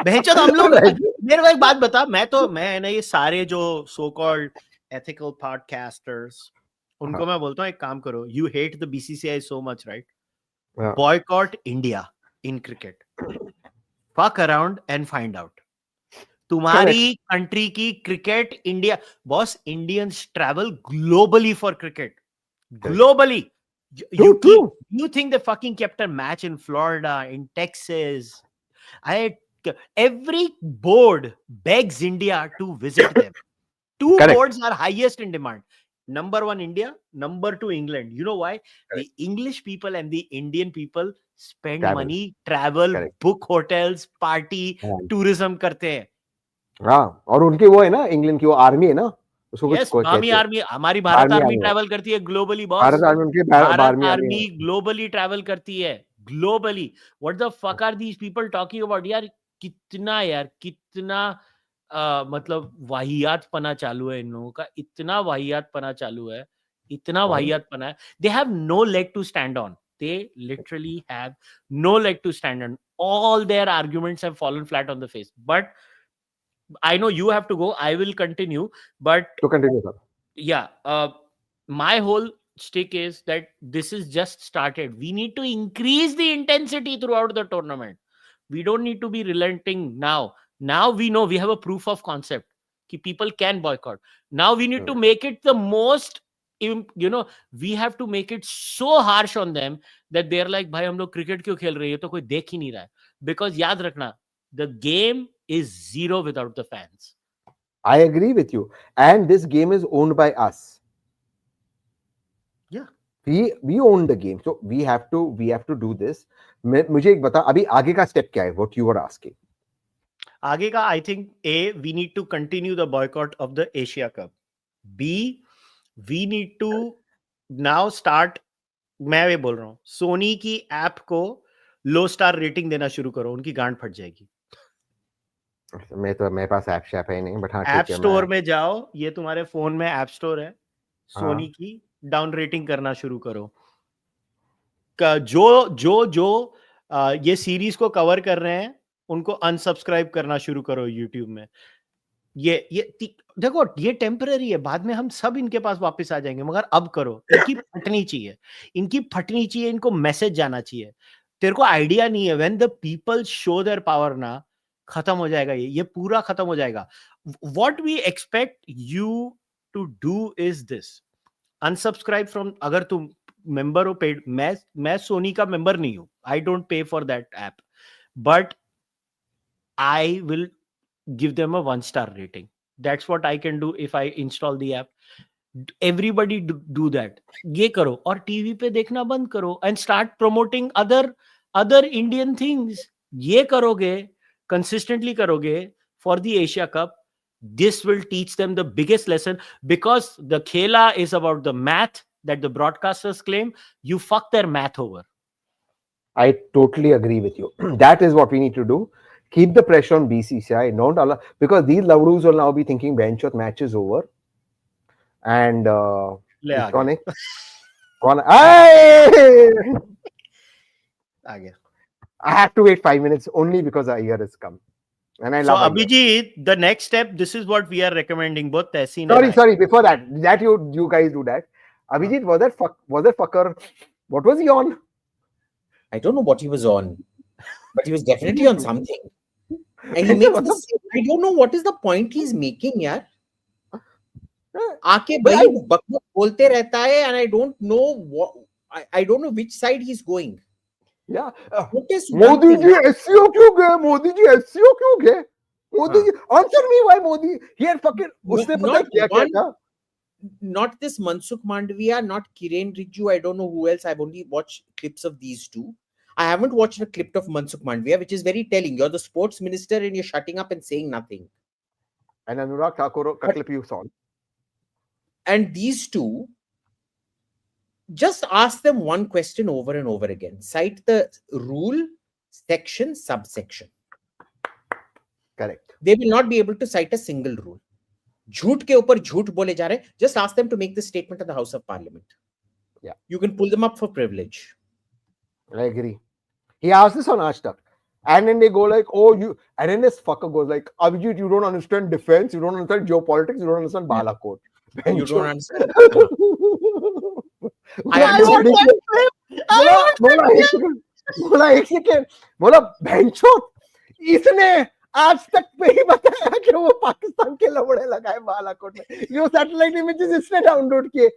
बेंचो हम लोग. मेरे को एक बात बता, मैं ना ये सारे जो so called ethical podcasters, उनको मैं बोलता हूँ एक काम करो. You hate the BCCI so much, right? Yeah. Boycott India in cricket. Fuck around and find out. तुम्हारी कंट्री की cricket India. Boss, Indians travel globally for cricket. Globally. You think they fucking kept a match in Florida, in Texas? Every board begs India to visit them. Two Correct. boards are highest in demand. Number one, India. Number two, England. You know why? The English people and the Indian people spend money, travel, book hotels, party, tourism करते हैं. हाँ, और उनकी वो है ना, England की वो आर्मी है ना, उसको Yes, कुछ कहते हैं. आर्मी, हमारी भारत आर्मी ट्रैवल करती है globally boss. Bharat army globally travel करती है globally. What the fuck are these people talking about? यार कितना मतलब वाहियात पना चालू है इन लोगों का. इतना वाहियात पना चालू है. They have no leg to stand on. They literally have no leg to stand on. All their arguments have fallen flat on the face. But I know you have to go. I will continue. But to continue, sir. Yeah, my whole stick is that this is just started. We need to increase the intensity throughout the tournament. We don't need to be relenting now. Now we know we have a proof of concept that people can boycott. Now we need to make it the most, we have to make it so harsh on them that they're like, bhai hum log cricket kyun khel rahe hain, ye to koi dekh hi nahi raha hai. Because yaad rakhna, the game is zero without the fans. I agree with you. And this game is owned by us. Yeah. We own the game. So we have to do this. मुझे एक बता, अभी आगे का step क्या है? What you were asking. आगे का, I think A, we need to continue the boycott of the Asia Cup. B, we need to now start, मैं ये बोल रहा हूँ, सोनी की ऐप को लो स्टार रेटिंग देना शुरू करो, उनकी गांड फट जाएगी. मेरे पास ऐप शैप है नहीं, बट हाँ, ऐप स्टोर में जाओ, ये तुम्हारे फोन में ऐप स्टोर है, सोनी की डाउन रेटिंग करना शुरू करो. जो ये सीरीज को कवर कर रहे हैं उनको अनसब्सक्राइब करना शुरू करो यूट्यूब में. ये देखो, ये टेम्पररी है, बाद में हम सब इनके पास वापस आ जाएंगे, मगर अब करो. इनकी फटनी चाहिए, इनको मैसेज जाना चाहिए. तेरे को आइडिया नहीं है, when the people show their power ना, खत्म हो जाएगा, ये पूरा खत्म हो जाएगा. What we expect you to do is this: unsubscribe from, अगर तुम मेंबर हो पेड, मैं सोनी का मेंबर नहीं हूं, I don't pay for that app, but I will give them a 1-star rating. That's what I can do if I install the app. Everybody do that. ये करो, और टीवी पे देखना बंद करो and start promoting other Indian things. ये करोगे, consistently करोगे for the Asia Cup, this will teach them the biggest lesson, because the khela is about the math that the broadcasters claim. You fuck their math over. I totally agree with you. That is what we need to do. Keep the pressure on BCCI, don't allow, because these lavdoos will now be thinking benchot match is over. And कौन I have to wait 5 minutes only because Iyer has come. And I love Abhijit, the next step, this is what we are recommending, both Tehseen Sorry, before that you guys do that. Abhijit, was that fucker, what was he on? I don't know what he was on, but he was definitely on something. And he makes this, I don't know what is the point he's making, yaar. आके भाई बकवास बोलते रहता है, and I don't know which side he's going. Yeah. Modi ji SEO क्यों गए? Modi ji SEO क्यों गए? Modi ji, answer me why Modi? He had fucking, उसने पता क्या था? Not this Mansukh Mandviya, not Kiren Rijiju, I don't know who else. I've only watched clips of these two. I haven't watched a clip of Mansukh Mandviya, which is very telling. You're the sports minister and you're shutting up and saying nothing. And Anurag Thakur ka clip you saw. And these two, just ask them one question over and over again. Cite the rule, section, subsection. Correct. They will not be able to cite a single rule. झूठ के ऊपर झूठ बोले जा रहे. Just ask them to make this statement in the House of Parliament. Yeah. You can pull them up for privilege. I agree. He asked this on Aaj Tak. And then they go like, and then this fucker goes like, Abhijit, you don't understand defense, you don't understand geopolitics, you don't understand Balakot. You don't understand. बोला एक second, बोला बेंचो, इसने आज तक पे ही बताया कि वो पाकिस्तान के लवड़े लगाए बालाकोट में. ये सैटेलाइट इमेजेस इसने डाउनलोड किए.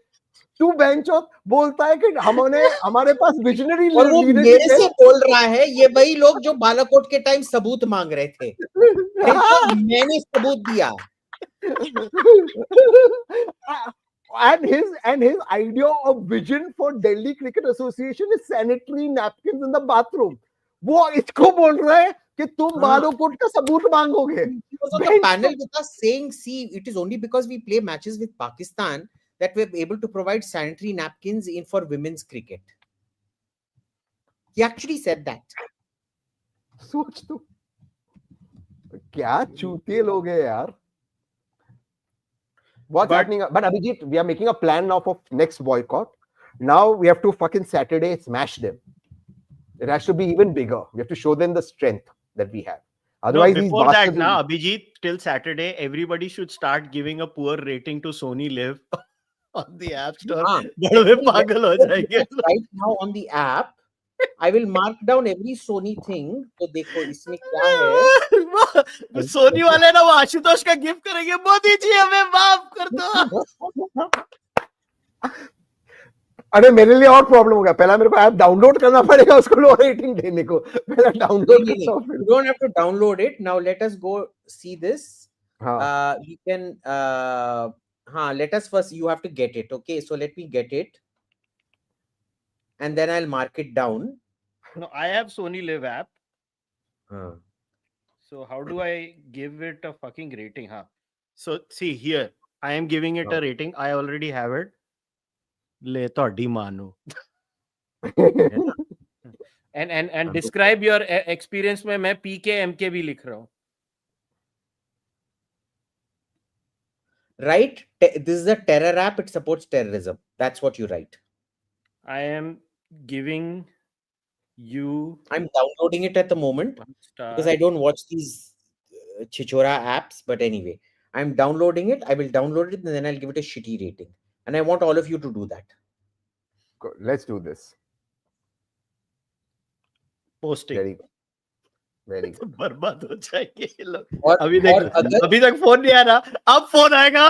तू बेंचो बोलता है कि हमारे पास विजनरी, और वो मेरे से बोल रहा है, ये वही लोग जो बालाकोट के टाइम सबूत मांग रहे थे. मैंने सबूत दिया. and his idea of vision for Delhi Cricket Association is sanitary napkins in the bathroom. वो इसको बोल रहा है कि तुम बालोकोट का सबूत मांगोगे. He was on the panel with us saying, see, it is only because we play matches with Pakistan that we're able to provide sanitary napkins in for women's cricket. He actually said that. सोच तो क्या चूतिए लोग हैं यार. What's happening? But Abhijit, we are making a plan now for next boycott. Now we have to fucking Saturday smash them. It has to be even bigger. We have to show them the strength that we have. Otherwise, no, before that, now Abhijit, till Saturday, everybody should start giving a poor rating to Sony Live on the App Store. Right now on the app, I will mark down every Sony thing. तो देखो इसमें क्या है. सोनी वाले ना वो आशुतोष का gift करेंगे. मोदी जी हमें माफ कर दो. अरे मेरे लिए और प्रॉब्लम हो गया. पहला मेरे को ऐप डाउनलोड करना पड़ेगा उसको लो रेटिंग देने को. पहला download You don't have to download it. Now let us go see this. We can let us first, you have to get it. Okay, so let me get it. And then I'll mark it down. No, I have Sony Live app. Huh. So how do I give it a fucking rating? So see here, I am giving it a rating. I already have it. Le todi manu. And describe your experience में मैं PK MK भी लिख रहा हूँ. Right? This is a terror app. It supports terrorism. That's what you write. I am giving you. I'm downloading it at the moment because I don't watch these chichora apps. But anyway, I'm downloading it. I will download it and then I'll give it a shitty rating. And I want all of you to do that. Good. Let's do this. Posting. Very good. Very good. बर्बाद हो जाएंगे ये लोग. अभी तक phone नहीं आ रहा. अब फोन आएगा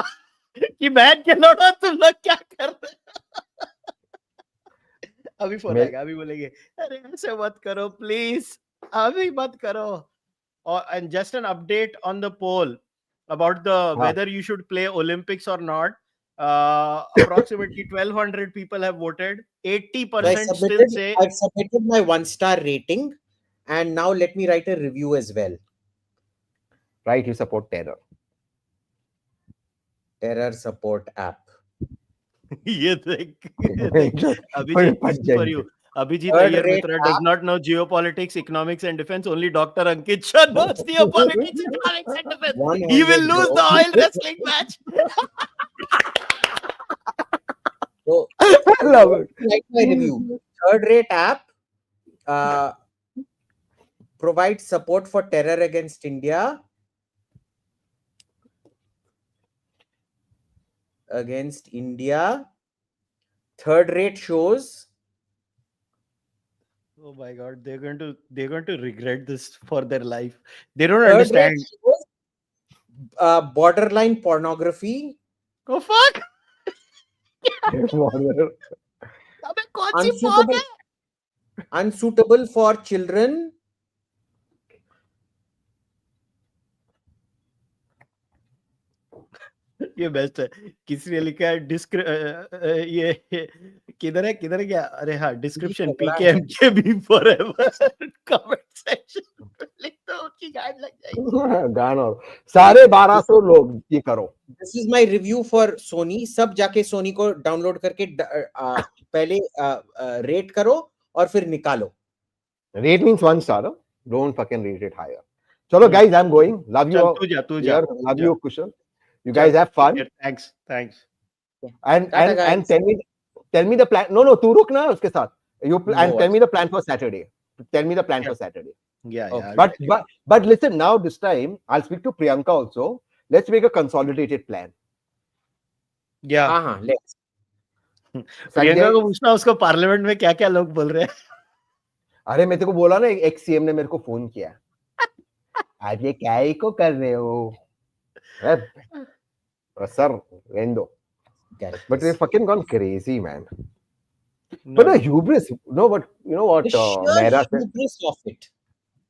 कि बहन के लौटा तुम लोग क्या कर रहे हो. अभी फोन आएगा. अभी बोलेंगे अरे ऐसे मत करो प्लीज. अभी मत करो. And just an update on the poll about the whether you should play Olympics or not. Approximately 1200 people have voted. 80% still say I've submitted my 1-star rating, and now let me write a review as well. Right, you support terror. Terror support app. ये देख Abhijit, this is for you. Abhijit Iyer Mitra does not know geopolitics, economics and defense. Only Dr. Ankit Shah knows geopolitics, economics and defense. He will lose the oil wrestling match. So, I love it. Like my review. Third-rate app provides support for terror against India. Third-rate shows. Oh my God, they're going to regret this for their life. They don't understand. Shows, borderline pornography. Oh fuck! Unsuitable for children. ये best है. किसी ने लिखा है ये किधर है क्या. अरे हाँ, description PKMKB forever. Comment section लिख दो कि गाइड लग जाएगी. गाना सारे 1200 लोग ये करो. This is my review for Sony. सब जाके Sony को डाउनलोड करके पहले रेट करो और फिर निकालो. Rate means 1 star. Don't fucking rate it higher. चलो guys, I'm going. Love you. Love you, Kushal. You guys have fun. Thanks. And tell me the plan. No, तू रुक ना उसके साथ. And tell me the plan for Saturday. For Saturday. Yeah. But listen, now this time I'll speak to Priyanka also. Let's make a consolidated plan. Yeah. Let's. Priyanka को पूछना उसको parliament में क्या-क्या लोग बोल रहे हैं. अरे मैं तेरे को बोला ना, एक सीएम ने मेरे को फोन किया. आप ये क्या ही को कर रहे हो? Sir, Rendo. But they've fucking gone crazy, man. No. But a hubris. No, but you know what? The sheer hubris of it.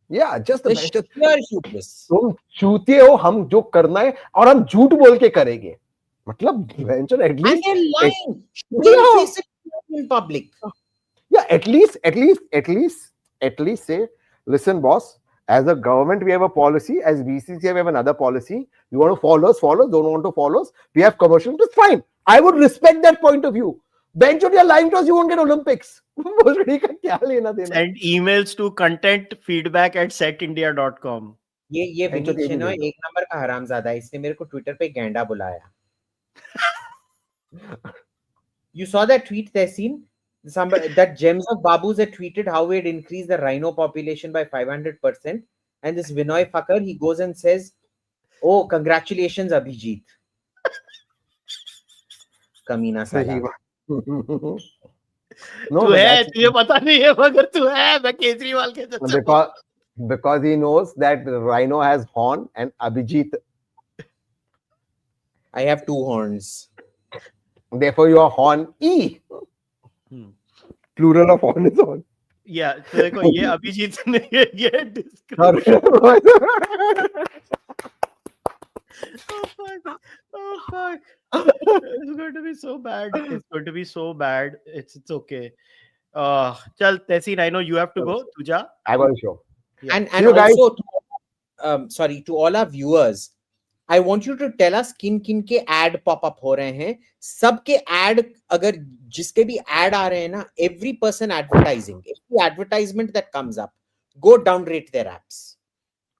Yeah, just the best. sheer hubris. तुम चूतिए हो, हम जो करना है और हम झूठ बोल के करेंगे. मतलब at And least they're lying, yeah, shamefacedly in public. yeah, at least say, listen, boss. As a government, we have a policy. As BCCI, we have another policy. You want to follow us, follow us. Don't want to follow us. We have commercial. It's fine. I would respect that point of view. Bench on your lying to us, you won't get Olympics. Send emails to contentfeedback@setindia.com. ये विनीत है ना, एक number का हरामजादा है. इसने मेरे को Twitter पे गैंडा बुलाया. You saw that tweet, Tehseen? That Gems of Babus had tweeted how we had increased the rhino population by 500%, and this Vinoy fucker, he goes and says, "Oh, congratulations, Abhijit." कमीना साला. No, तू है, तुझे पता नहीं है, मगर तू है. मैं केजरीवाल के साथ. Because he knows that rhino has horn and Abhijit. I have 2 horns. Therefore, your horn E. Plural of horn is horn. Yeah, तो देखो ये अभिजीत ने ये describe. Oh fuck. It's going to be so bad. It's going to be so bad. It's okay. Chal, Tehseen, I know you have to go. Tuja. I got a show. Yeah. And You guys- also, to all our viewers, I want you to tell us किन के ad pop up हो रहे हैं. सबके ad, अगर जिसके भी ad आ रहे हैं ना, every person advertising, every advertisement that comes up, go downrate their apps.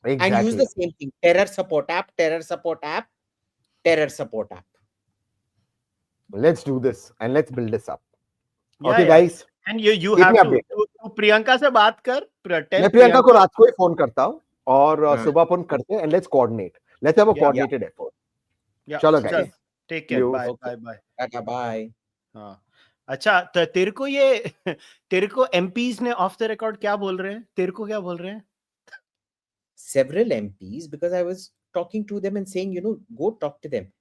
Exactly. And use the same thing: terror support app, terror support app, terror support app. Let's do this and let's build this up. Yeah, Okay, yeah. guys. And you Keep have me to updated. तू प्रियंका से बात कर. मैं प्रियंका को रात को ही phone करता हूँ और हाँ. सुबह फोन करते हैं and let's coordinate. Let's have a Yeah, coordinated effort. Yeah, चलो चल, guys. take care. You- Bye, Okay. bye, bye. Tata, bye. हाँ. अच्छा, तो तेरे को MPs ने ऑफ द रिकॉर्ड क्या बोल रहे हैं? तेरे को क्या बोल रहे हैं? Several MPs, because I was talking to them and saying, go talk to them.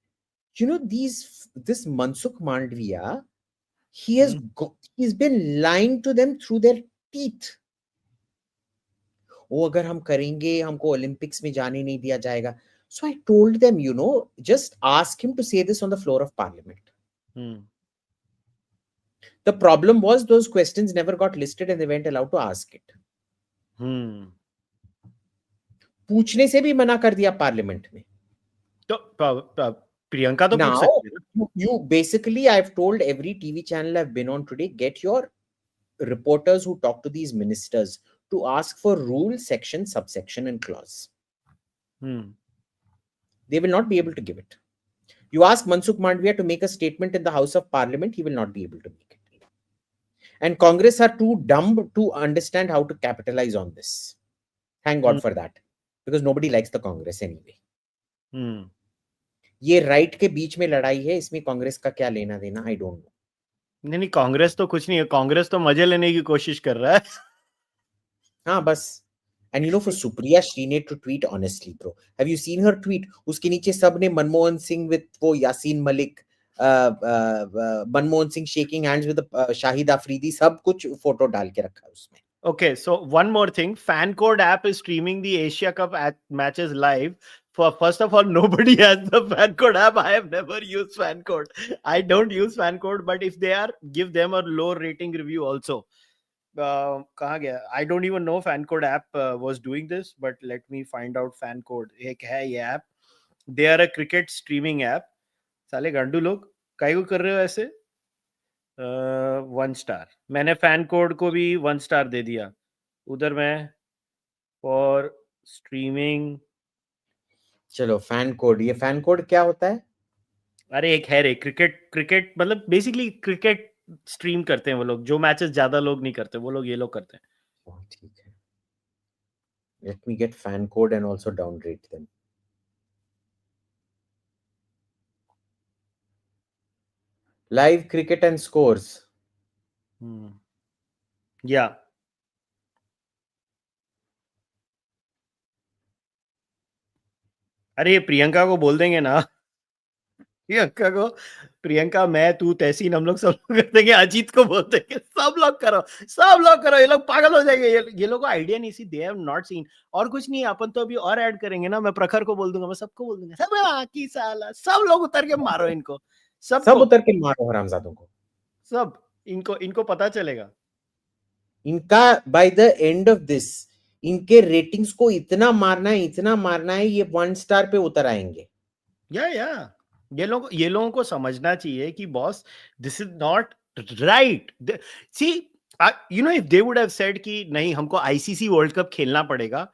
This Mansukh Mandviya, he's been lying to them through their teeth. Oh, अगर हम करेंगे, हमको Olympics में जाने नहीं दिया जाएगा. So I told them, just ask him to say this on the floor of Parliament. The problem was those questions never got listed and they weren't allowed to ask it. पूछने से भी मना कर दिया पार्लियामेंट में. तो प्रियंका तो पूछ Now, सकती है. you basically, I've told every TV channel I've been on today, get your reporters who talk to these ministers to ask for rule, section, subsection, and clause. They will not be able to give it. You ask Mansukh Mandviya to make a statement in the House of Parliament, he will not be able to make it. And Congress are too dumb to understand how to capitalize on this. Thank God for that. Because nobody likes the Congress anyway. ये right के बीच में लड़ाई है, इसमें कांग्रेस का क्या लेना देना, आई डोंट नो. नहीं, कांग्रेस तो कुछ नहीं है. कांग्रेस तो मजे लेने की कोशिश कर रहा है. हाँ बस. And for Supriya Srinath to tweet honestly, bro. Have you seen her tweet? उसके नीचे सब ने मनमोहन सिंह with वो Yasin Malik, Manmohan Singh shaking hands with Shahid Afridi, सब कुछ फोटो डाल के रखा है उसमें. Okay, so one more thing. FanCode app is streaming the Asia Cup matches live. First of all, nobody has the FanCode app. I have never used FanCode. I don't use FanCode, but if they are, give them a low rating review also. कहाँ गया? I don't even know FanCode app was doing this, but let me find out FanCode. एक है ये app. They are a cricket streaming app. साले गांडू लोग काहे को कर रहे हो ऐसे? 1 स्टार. मैंने FanCode को भी 1 स्टार दे दिया. उधर मैं for streaming. चलो FanCode. ये FanCode क्या होता है? अरे एक है रे, क्रिकेट मतलब बेसिकली क्रिकेट स्ट्रीम करते हैं वो लोग. जो मैचेस ज्यादा लोग नहीं करते, वो लोग ये लोग करते हैं. ठीक है. Let me get FanCode and also downrate them. Live cricket and scores. Yeah. अरे ये प्रियंका को बोल देंगे ना. प्रियंका को, प्रियंका, मैं, तू, तहसीन, हम लोग सब लोग कर देंगे, अजीत को बोल देंगे सब लोग करो, ये लोग पागल हो जाएंगे, ये लोगों को आइडिया नहीं, सी दे हैव नॉट सीन। और कुछ नहीं, अपन तो अभी और ऐड करेंगे ना, मैं प्रखर को बोल दूंगा, मैं सबको बोल दूंगा, सब की साला, सब लोग उतर के मारो इनको, सब उतर के मारो हरामजादों को, सब इनको पता चलेगा। इनका by the end of this इनके रेटिंग्स को इतना मारना है, ये 1 स्टार पे उतर आएंगे। या ये लोगों को समझना चाहिए कि boss, this is not right. See, if they would have said कि नहीं, हमको आईसीसी वर्ल्ड कप खेलना पड़ेगा,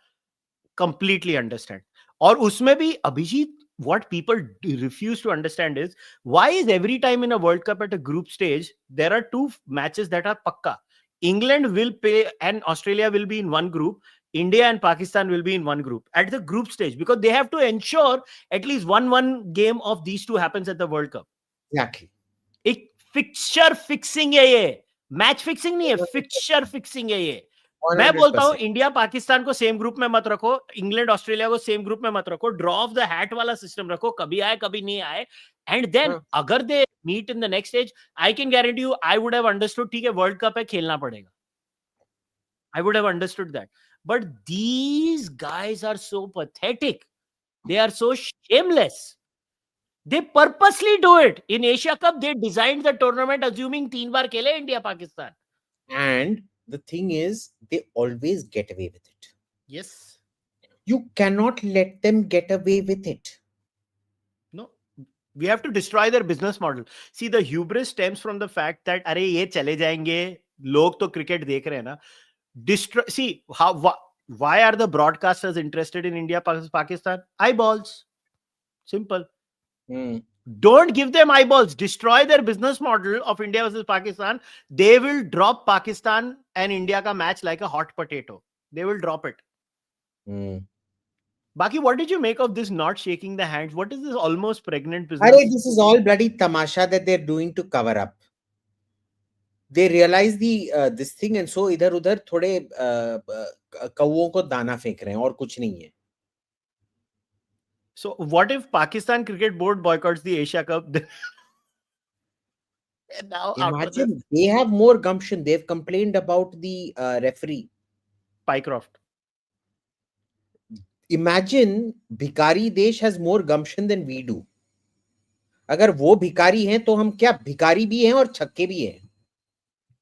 कंप्लीटली अंडरस्टैंड। और उसमें भी Abhijit, what people refuse to understand is, why is every time in a World Cup at a group stage there are 2 matches that are pakka? England will play and Australia will be in one group, India and Pakistan will be in one group at the group stage, because they have to ensure at least one game of these two happens at the World Cup. Exactly. एक fixture fixing है ये, match fixing नहीं है, fixture fixing है ये। मैं बोलता हूं, इंडिया पाकिस्तान को सेम ग्रुप में मत रखो, इंग्लैंड ऑस्ट्रेलिया को सेम ग्रुप में मत रखो, ड्रॉ ऑफ द हैट वाला सिस्टम रखो, कभी आए कभी नहीं आए, एंड देन अगर they meet in the next stage, I can guarantee you, I would have understood, ठीक है वर्ल्ड कप है, खेलना पड़ेगा, I would have understood that. But these guys are so pathetic, they are so shameless, they purposely do it. In Asia Cup they designed the tournament assuming 3 बार खेले India Pakistan, and the thing is they always get away with it. yes, you cannot let them get away with it. no, we have to destroy their business model. See, the hubris stems from the fact that अरे ये चले जाएंगे, लोग तो cricket देख रहे हैं ना, destroy. See, why are the broadcasters interested in India Pakistan? Eyeballs, simple. Don't give them eyeballs, destroy their business model of India versus Pakistan. They will drop Pakistan and India ka match like a hot potato, they will drop it. Baki, what did you make of this not shaking the hands? What is this almost pregnant business? Arey, this is all bloody tamasha that they're doing to cover up. They realize the this thing, and so इधर उधर थोड़े कौओं को दाना फेंक रहे हैं, और कुछ नहीं है. So what if Pakistan Cricket Board boycotts the Asia Cup? Now imagine they have more gumption. They've complained about the referee Pycroft. Imagine भिखारी देश has more gumption than we do. अगर वो भिखारी हैं तो हम क्या भिखारी भी हैं और छक्के भी हैं.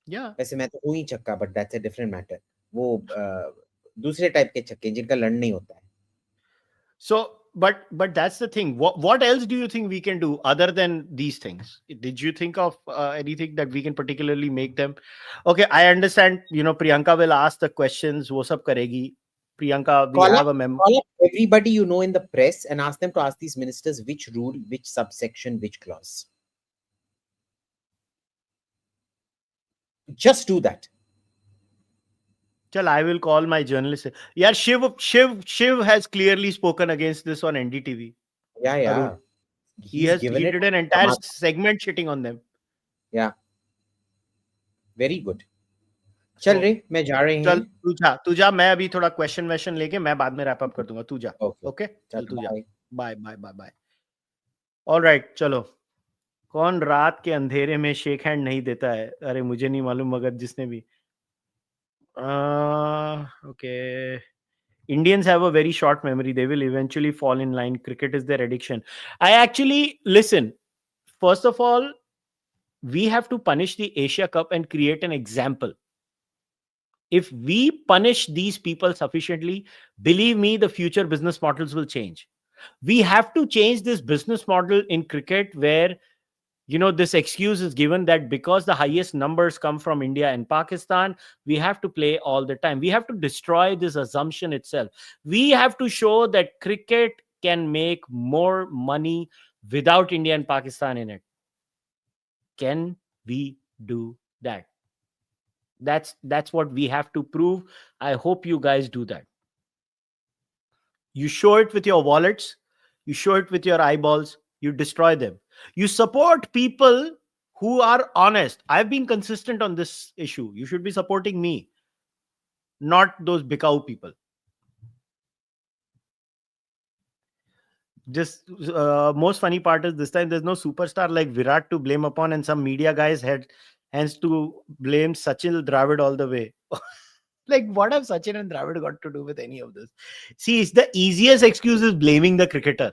वैसे मैं तो हूँ ही छक्का, but that's a different matter. वो दूसरे टाइप के छक्के जिनका लड़ नहीं होता है. So but that's the thing. What else do you think we can do other than these things? Did you think of anything that we can particularly make them? Okay, I understand, Priyanka will ask the questions, wo sab karegi. Priyanka, we have a member. Call up everybody you know in the press and ask them to ask these ministers which rule, which subsection, which clause. Just do that. Chal, I will call my journalist. Yeah, Shiv has clearly spoken against this on NDTV. Yeah. He did an entire segment shitting on them. Yeah. Very good. चल रे, मैं जा रही हूँ. चल तू जा, मैं अभी थोड़ा क्वेश्चन वेश्चन लेके मैं बाद में रैप अप कर दूंगा, तू जा. ओके, चल तू जा. बाय. ऑलराइट, चलो. कौन रात के अंधेरे में शेक हैंड नहीं देता है? अरे मुझे नहीं मालूम, मगर जिसने भी. Okay. Indians have a very short memory. They will eventually fall in line. Cricket is their addiction. I actually, listen, first of all, we have to punish the Asia Cup and create an example. If we punish these people sufficiently, believe me, the future business models will change. We have to change this business model in cricket where this excuse is given that because the highest numbers come from India and Pakistan, we have to play all the time. We have to destroy this assumption itself. We have to show that cricket can make more money without India and Pakistan in it. Can we do that? That's what we have to prove. I hope you guys do that. You show it with your wallets. You show it with your eyeballs. You destroy them. You support people who are honest. I've been consistent on this issue. You should be supporting me, not those bikau people. Just most funny part is this time there's no superstar like Virat to blame upon, and some media guys had hands to blame Sachin Dravid all the way. Like, what have Sachin and Dravid got to do with any of this? See, it's the easiest excuse is blaming the cricketer.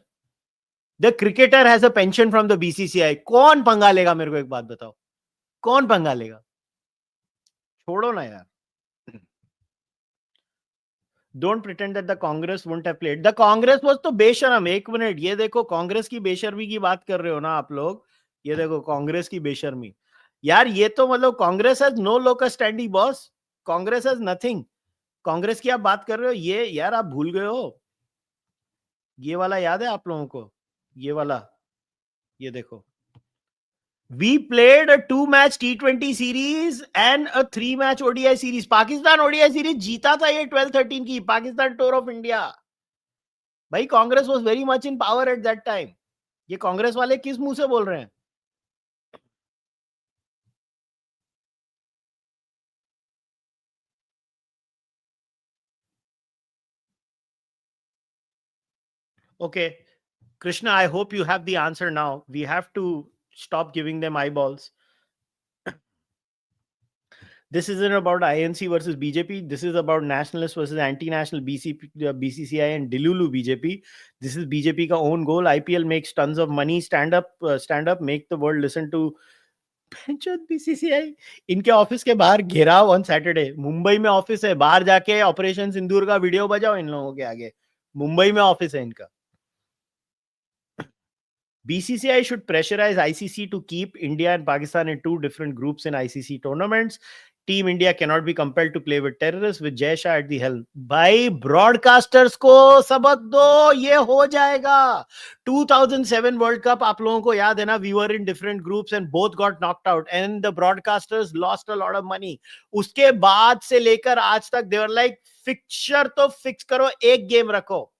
The cricketer has a pension from the BCCI. कौन पंगा लेगा? मेरे को एक बात बताओ, कौन पंगा लेगा? छोड़ो ना यार. Don't pretend that the Congress wouldn't have played. The Congress was तो बेशरम. एक मिनट, ये देखो कांग्रेस की बेशर्मी की बात कर रहे हो ना आप लोग. ये देखो कांग्रेस की बेशर्मी. यार ये तो मतलब Congress has no locus standi boss. Congress has nothing. Congress की आप बात कर रहे हो, ये यार आप भूल गए हो. ये वाला याद है आप लोगों को? ये वाला, ये देखो. We played a 2-match T20 series and a 3-match ODI series. Pakistan ODI series जीता था ये 12-13 की पाकिस्तान टूर ऑफ इंडिया. भाई Congress was very much in power at that time. ये कांग्रेस वाले किस मुंह से बोल रहे हैं? Okay, Krishna, I hope you have the answer now. We have to stop giving them eyeballs. This isn't about INC versus BJP. This is about nationalist versus anti-national BCCI and Dilulu BJP. This is BJP ka own goal. IPL makes tons of money. Stand up, make the world listen to BCCI. इनके office के बाहर घेराव on Saturday. Mumbai में office है, बाहर जाके operation सिंदूर का video बजाओ इन लोगों के आगे. मुंबई में ऑफिस है इनका. BCCI should pressurize ICC to keep India and Pakistan in two different groups in ICC tournaments. Team India cannot be compelled to play with terrorists with Jay Shah at the helm. भाई broadcasters को सबक दो, ये हो जाएगा. 2007 World Cup आप लोगों को याद है ना? We were in different groups and both got knocked out and the broadcasters lost a lot of money. उसके बाद से लेकर आज तक they were like fixture तो fix करो, एक game रखो.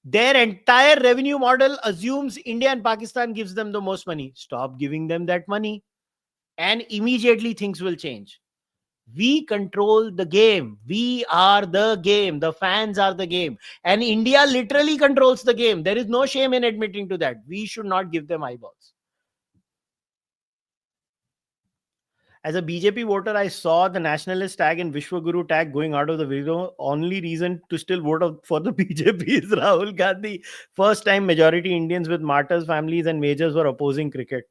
Their entire revenue model assumes India and Pakistan gives them the most money. Stop giving them that money and immediately things will change. We control the game. We are the game. The fans are the game. And India literally controls the game. There is no shame in admitting to that. We should not give them eyeballs. As a BJP voter, I saw the nationalist tag and Vishwaguru tag going out of the video. Only reason to still vote for the BJP is Rahul Gandhi. First time majority Indians with martyrs, families and majors were opposing cricket.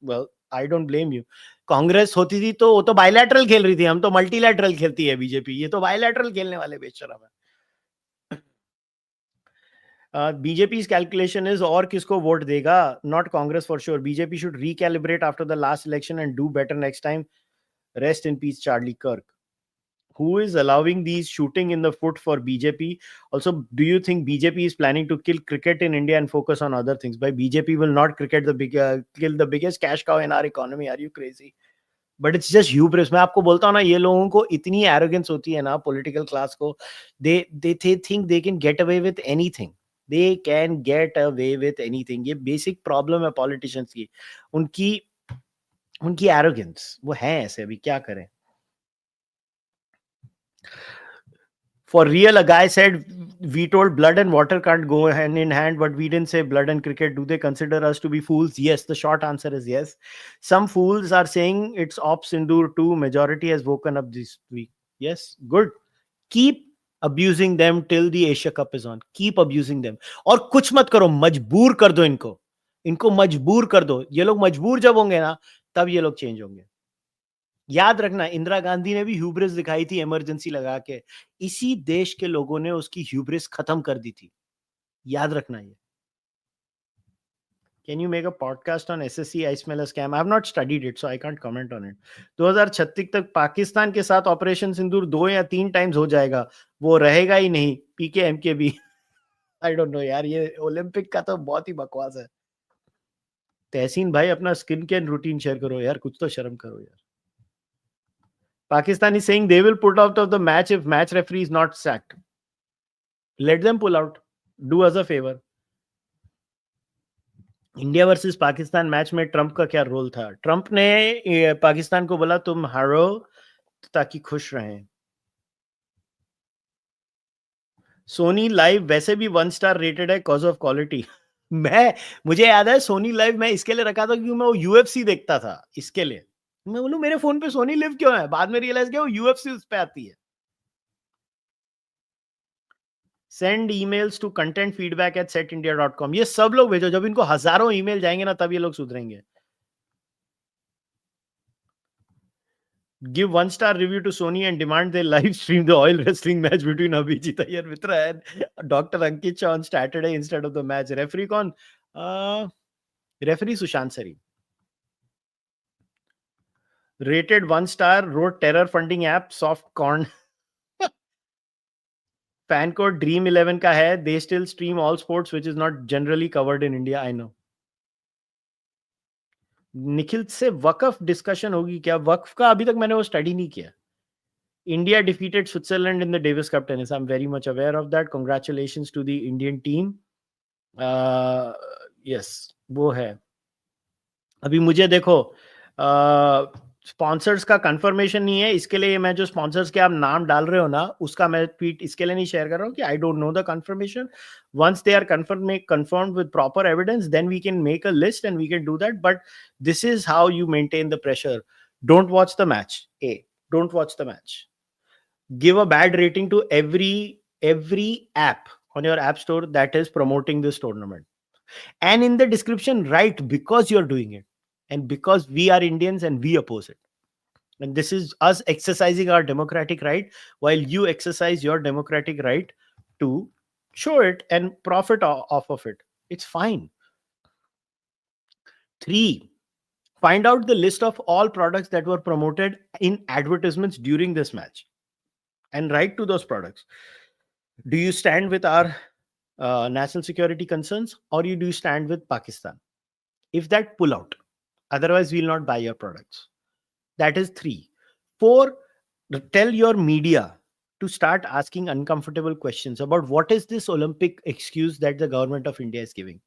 Well, I don't blame you. Congress होती थी तो वो तो bilateral खेल रही थी, हम तो मल्टीलैटरल खेलती है बीजेपी. ये तो बायलैटरल खेलने वाले बेशरम है. BJP's calculation is और किसको वोट देगा? Not Congress for sure. BJP should recalibrate after the last election and do better next time. Rest in peace, Charlie Kirk. Who is allowing these shooting in the foot for BJP? Also, do you think BJP is planning to kill cricket in India and focus on other things? By BJP will not kill the biggest cash cow in our economy. Are you crazy? But it's just hubris. मैं आपको बोलता हूँ ना, ये लोगों को इतनी arrogance होती है ना, political class को. They think they can get away with anything. They can get away with anything. ये basic problem है politicians की. उनकी arrogance. वो है ऐसे, अभी क्या करें? For real, a guy said, we told blood and water can't go hand in hand, but we didn't say blood and cricket. Do they consider us to be fools? Yes, the short answer is yes. Some fools are saying it's Op Sindoor too. Majority has woken up this week. Yes, good. Keep abusing them till the Asia Cup is on. Keep abusing them. और कुछ मत करो, मजबूर कर दो इनको. इनको मजबूर कर दो. ये लोग मजबूर जब होंगे ना, तब ये लोग चेंज होंगे. याद रखना, इंदिरा गांधी ने भी ह्यूब्रिस दिखाई थी इमरजेंसी लगा के. इसी देश के लोगों ने उसकी ह्यूब्रिस खत्म कर दी थी. याद रखना ये. Can you make a podcast on SSC? I smell a scam. I have not studied it, so I can't comment on it. 2036 तक पाकिस्तान के साथ ऑपरेशन सिंदूर 2 या 3 टाइम्स हो जाएगा. वो रहेगा ही नहीं. PKMK भी. I don't know यार, ये ओलंपिक का तो बहुत ही बकवास है. तहसीन भाई अपना स्किन केयर रूटीन शेयर करो यार, कुछ तो शर्म करो यार. Pakistan is saying they will put out of the match if match referee is not sacked. Let them pull out. Do us a favor. India versus Pakistan match में Trump का क्या रोल था? ट्रंप ने पाकिस्तान को बोला तुम हारो ताकि खुश रहें. सोनी लाइव वैसे भी 1 स्टार रेटेड है कॉज ऑफ क्वालिटी. मुझे याद है सोनी लाइव मैं इसके लिए रखा था क्योंकि मैं वो यूएफसी देखता था इसके लिए. मैं बोलूं मेरे फोन पे सोनी लिव क्यों है, बाद में रियलाइज किया वो यूएफसी उस पे आती है. Send emails to content@setindia.com. ये सब लोग भेजो, जब इनको हजारों ईमेल जाएंगे ना तब ये लोग सुधरेंगे. Give 1 star review to Sony and demand they live stream the oil wrestling match between Abhijit, Iyer, Mitra and Dr. Ankit Shah on Saturday instead of the match. Referee कौन? Referee Sushant Sari. Rated 1 star, wrote terror funding app, soft corn. Fan code Dream 11 का है. They still stream all sports which is not generally covered in India. I know. Nikhil से वक्फ discussion होगी क्या? वक्फ का अभी तक मैंने वो स्टडी नहीं किया. India defeated Switzerland in the Davis Cup tennis. I'm very much aware of that. Congratulations to the Indian team. Yes, वो है. अभी मुझे देखो स्पॉन्सर्स का कंफर्मेशन नहीं है, इसके लिए मैं जो स्पॉन्सर्स के आप नाम डाल रहे हो ना उसका मैं ट्वीट इसके लिए नहीं शेयर कर रहा हूँ कि I don't know the confirmation. Once they are confirmed with proper evidence, then we can make a list and we can do that. But this is how you maintain the pressure. Don't watch the match. Don't watch the match. Give a bad rating to every app on your app store that is promoting this tournament, and in the description write because you're doing it and because we are Indians and we oppose it, and this is us exercising our democratic right while you exercise your democratic right to show it and profit off of it. It's fine. 3, find out the list of all products that were promoted in advertisements during this match and write to those products. Do you stand with our national security concerns, or do you stand with Pakistan? If that, pull out. Otherwise, we'll not buy your products. That is 3. 4, tell your media to start asking uncomfortable questions about what is this Olympic excuse that the government of India is giving.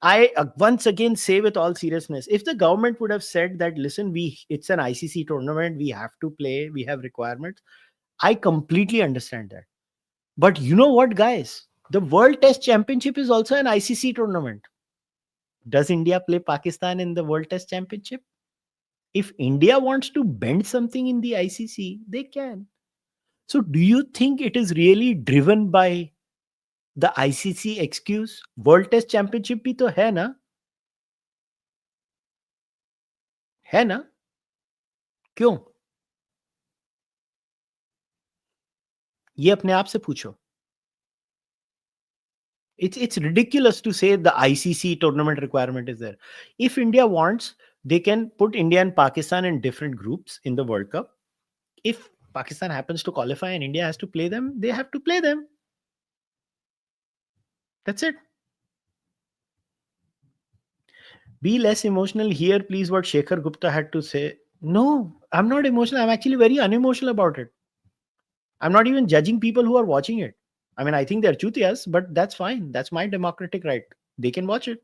I once again say with all seriousness, if the government would have said that, listen, it's an ICC tournament, we have to play, we have requirements, I completely understand that. But you know what, guys? The World Test Championship is also an ICC tournament. Does India play Pakistan in the World Test Championship? If India wants to bend something in the ICC, they can. So do you think it is really driven by the ICC excuse? World Test Championship भी तो है ना? है ना? क्यों? ये अपने आप से पूछो. It's ridiculous to say the ICC tournament requirement is there. If India wants, they can put India and Pakistan in different groups in the World Cup. If Pakistan happens to qualify and India has to play them, they have to play them. That's it. Be less emotional here, please, what Shekhar Gupta had to say. No, I'm not emotional. I'm actually very unemotional about it. I'm not even judging people who are watching it. I mean, I think they're chutias, but that's fine. That's my democratic right. They can watch it.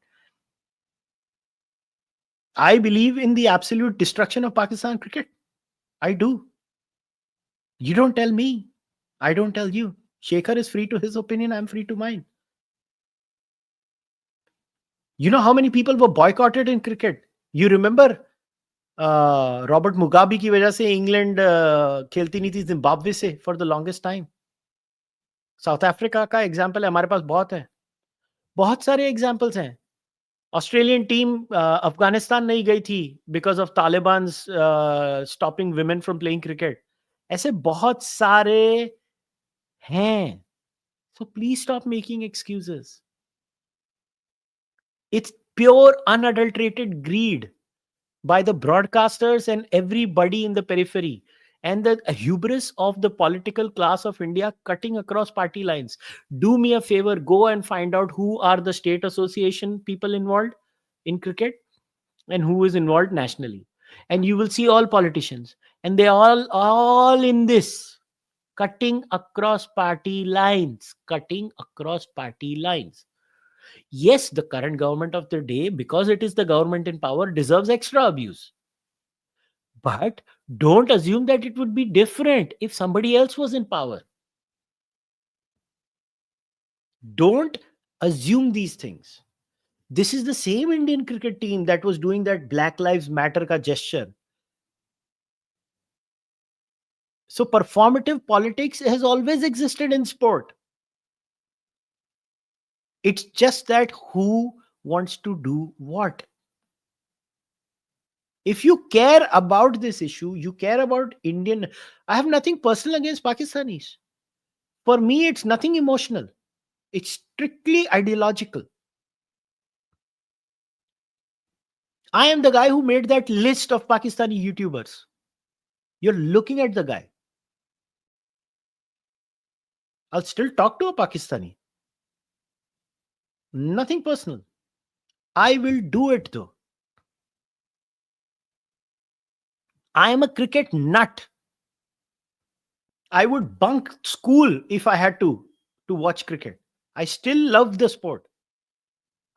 I believe in the absolute destruction of Pakistan cricket. I do. You don't tell me. I don't tell you. Shekhar is free to his opinion. I'm free to mine. You know how many people were boycotted in cricket? You remember Robert Mugabe की वजह से England खेलती नहीं थी Zimbabwe से for the longest time. South Africa का example है हमारे पास, बहुत है, बहुत सारे एग्जाम्पल्स हैं. ऑस्ट्रेलियन टीम अफगानिस्तान नहीं गई थी because of Taliban stopping women from playing cricket. ऐसे बहुत सारे हैं. So please stop making excuses. It's pure unadulterated greed by the broadcasters and everybody in the periphery, and the hubris of the political class of India cutting across party lines. Do me a favor, go and find out who are the state association people involved in cricket and who is involved nationally. And you will see all politicians, and they all in this, cutting across party lines, cutting across party lines. Yes, the current government of the day, because it is the government in power, deserves extra abuse. But don't assume that it would be different if somebody else was in power. Don't assume these things. This is the same Indian cricket team that was doing that Black Lives Matter ka gesture. So performative politics has always existed in sport. It's just that who wants to do what. If you care about this issue, you care about Indian. I have nothing personal against Pakistanis. For me, it's nothing emotional. It's strictly ideological. I am the guy who made that list of Pakistani YouTubers. You're looking at the guy. I'll still talk to a Pakistani. Nothing personal. I will do it though. I am a cricket nut. I would bunk school if I had to watch cricket. I still love the sport.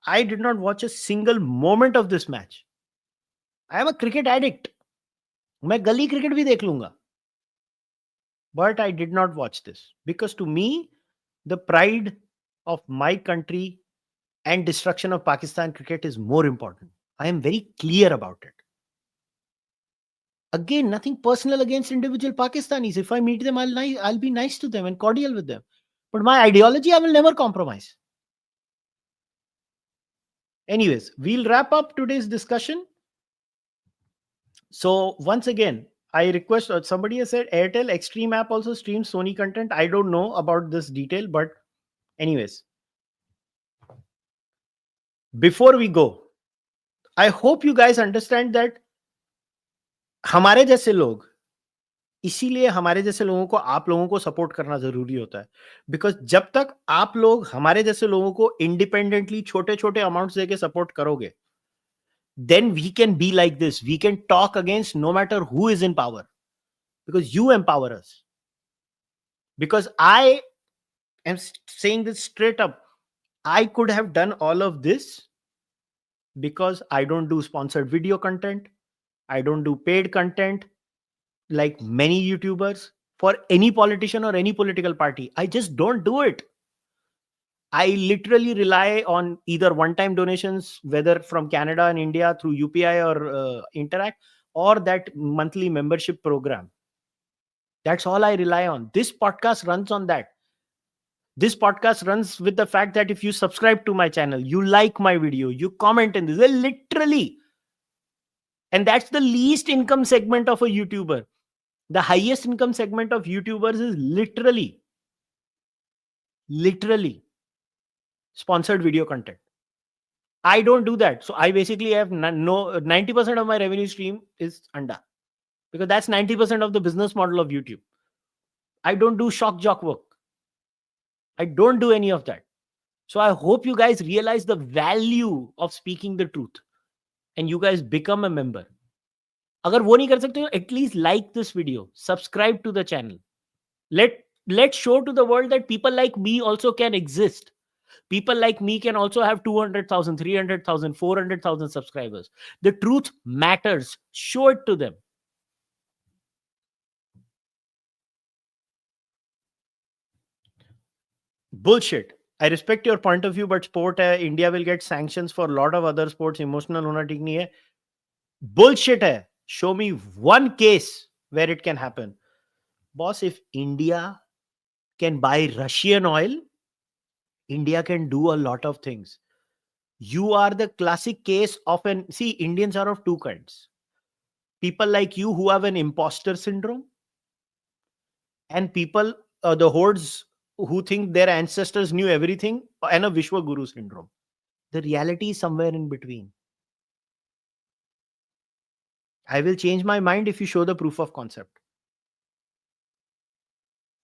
I did not watch a single moment of this match. I am a cricket addict. मैं गली cricket भी देख लूंगा. But I did not watch this because to me, the pride of my country and destruction of Pakistan cricket is more important. I am very clear about it. Again, nothing personal against individual Pakistanis. If I meet them, I'll be nice to them and cordial with them. But my ideology, I will never compromise. Anyways, we'll wrap up today's discussion. So once again, I request, somebody has said Airtel Extreme app also streams Sony content. I don't know about this detail, but anyways, before we go, I hope you guys understand that हमारे जैसे लोग, इसीलिए हमारे जैसे लोगों को आप लोगों को सपोर्ट करना जरूरी होता है. बिकॉज जब तक आप लोग हमारे जैसे लोगों को इंडिपेंडेंटली छोटे छोटे अमाउंट्स देके सपोर्ट करोगे, then we can be like this. We can talk against no matter who is in power because you empower us. Because I am saying this straight up. I could have done all of this because I don't do sponsored video content. I don't do paid content like many YouTubers for any politician or any political party. I just don't do it. I literally rely on either one-time donations, whether from Canada and India through UPI or Interac, or that monthly membership program. That's all I rely on. This podcast runs on that. This podcast runs with the fact that if you subscribe to my channel, you like my video, you comment in this, literally. And that's the least income segment of a YouTuber. The highest income segment of YouTubers is literally sponsored video content. I don't do that. So I basically have 90% of my revenue stream is anda. Because that's 90% of the business model of YouTube. I don't do shock jock work. I don't do any of that. So I hope you guys realize the value of speaking the truth. And you guys become a member. अगर वो नहीं कर सकते हो, at least like this video. Subscribe to the channel. Let's show to the world that people like me also can exist. People like me can also have 200,000, 300,000, 400,000 subscribers. The truth matters. Show it to them. Bullshit. I respect your point of view, but sport hai, India will get sanctions for a lot of other sports. Emotional hona theek nahi hai. Bullshit hai. Show me one case where it can happen. Boss, if India can buy Russian oil, India can do a lot of things. You are the classic case of see, Indians are of two kinds. People like you who have an imposter syndrome, and people, the hordes who think their ancestors knew everything, and a Vishwa Guru syndrome. The reality is somewhere in between. I will change my mind if you show the proof of concept.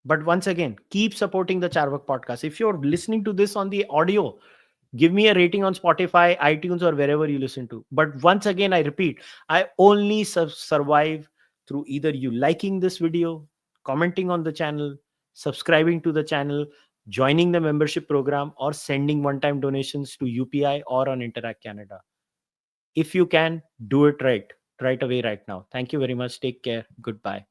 But once again, keep supporting the Cārvāka podcast. If you're listening to this on the audio, give me a rating on Spotify, iTunes, or wherever you listen to. But once again, I repeat, I only survive through either you liking this video, commenting on the channel, subscribing to the channel, joining the membership program, or sending one-time donations to UPI or on Interac Canada. If you can, do it right away right now. Thank you very much. Take care. Goodbye.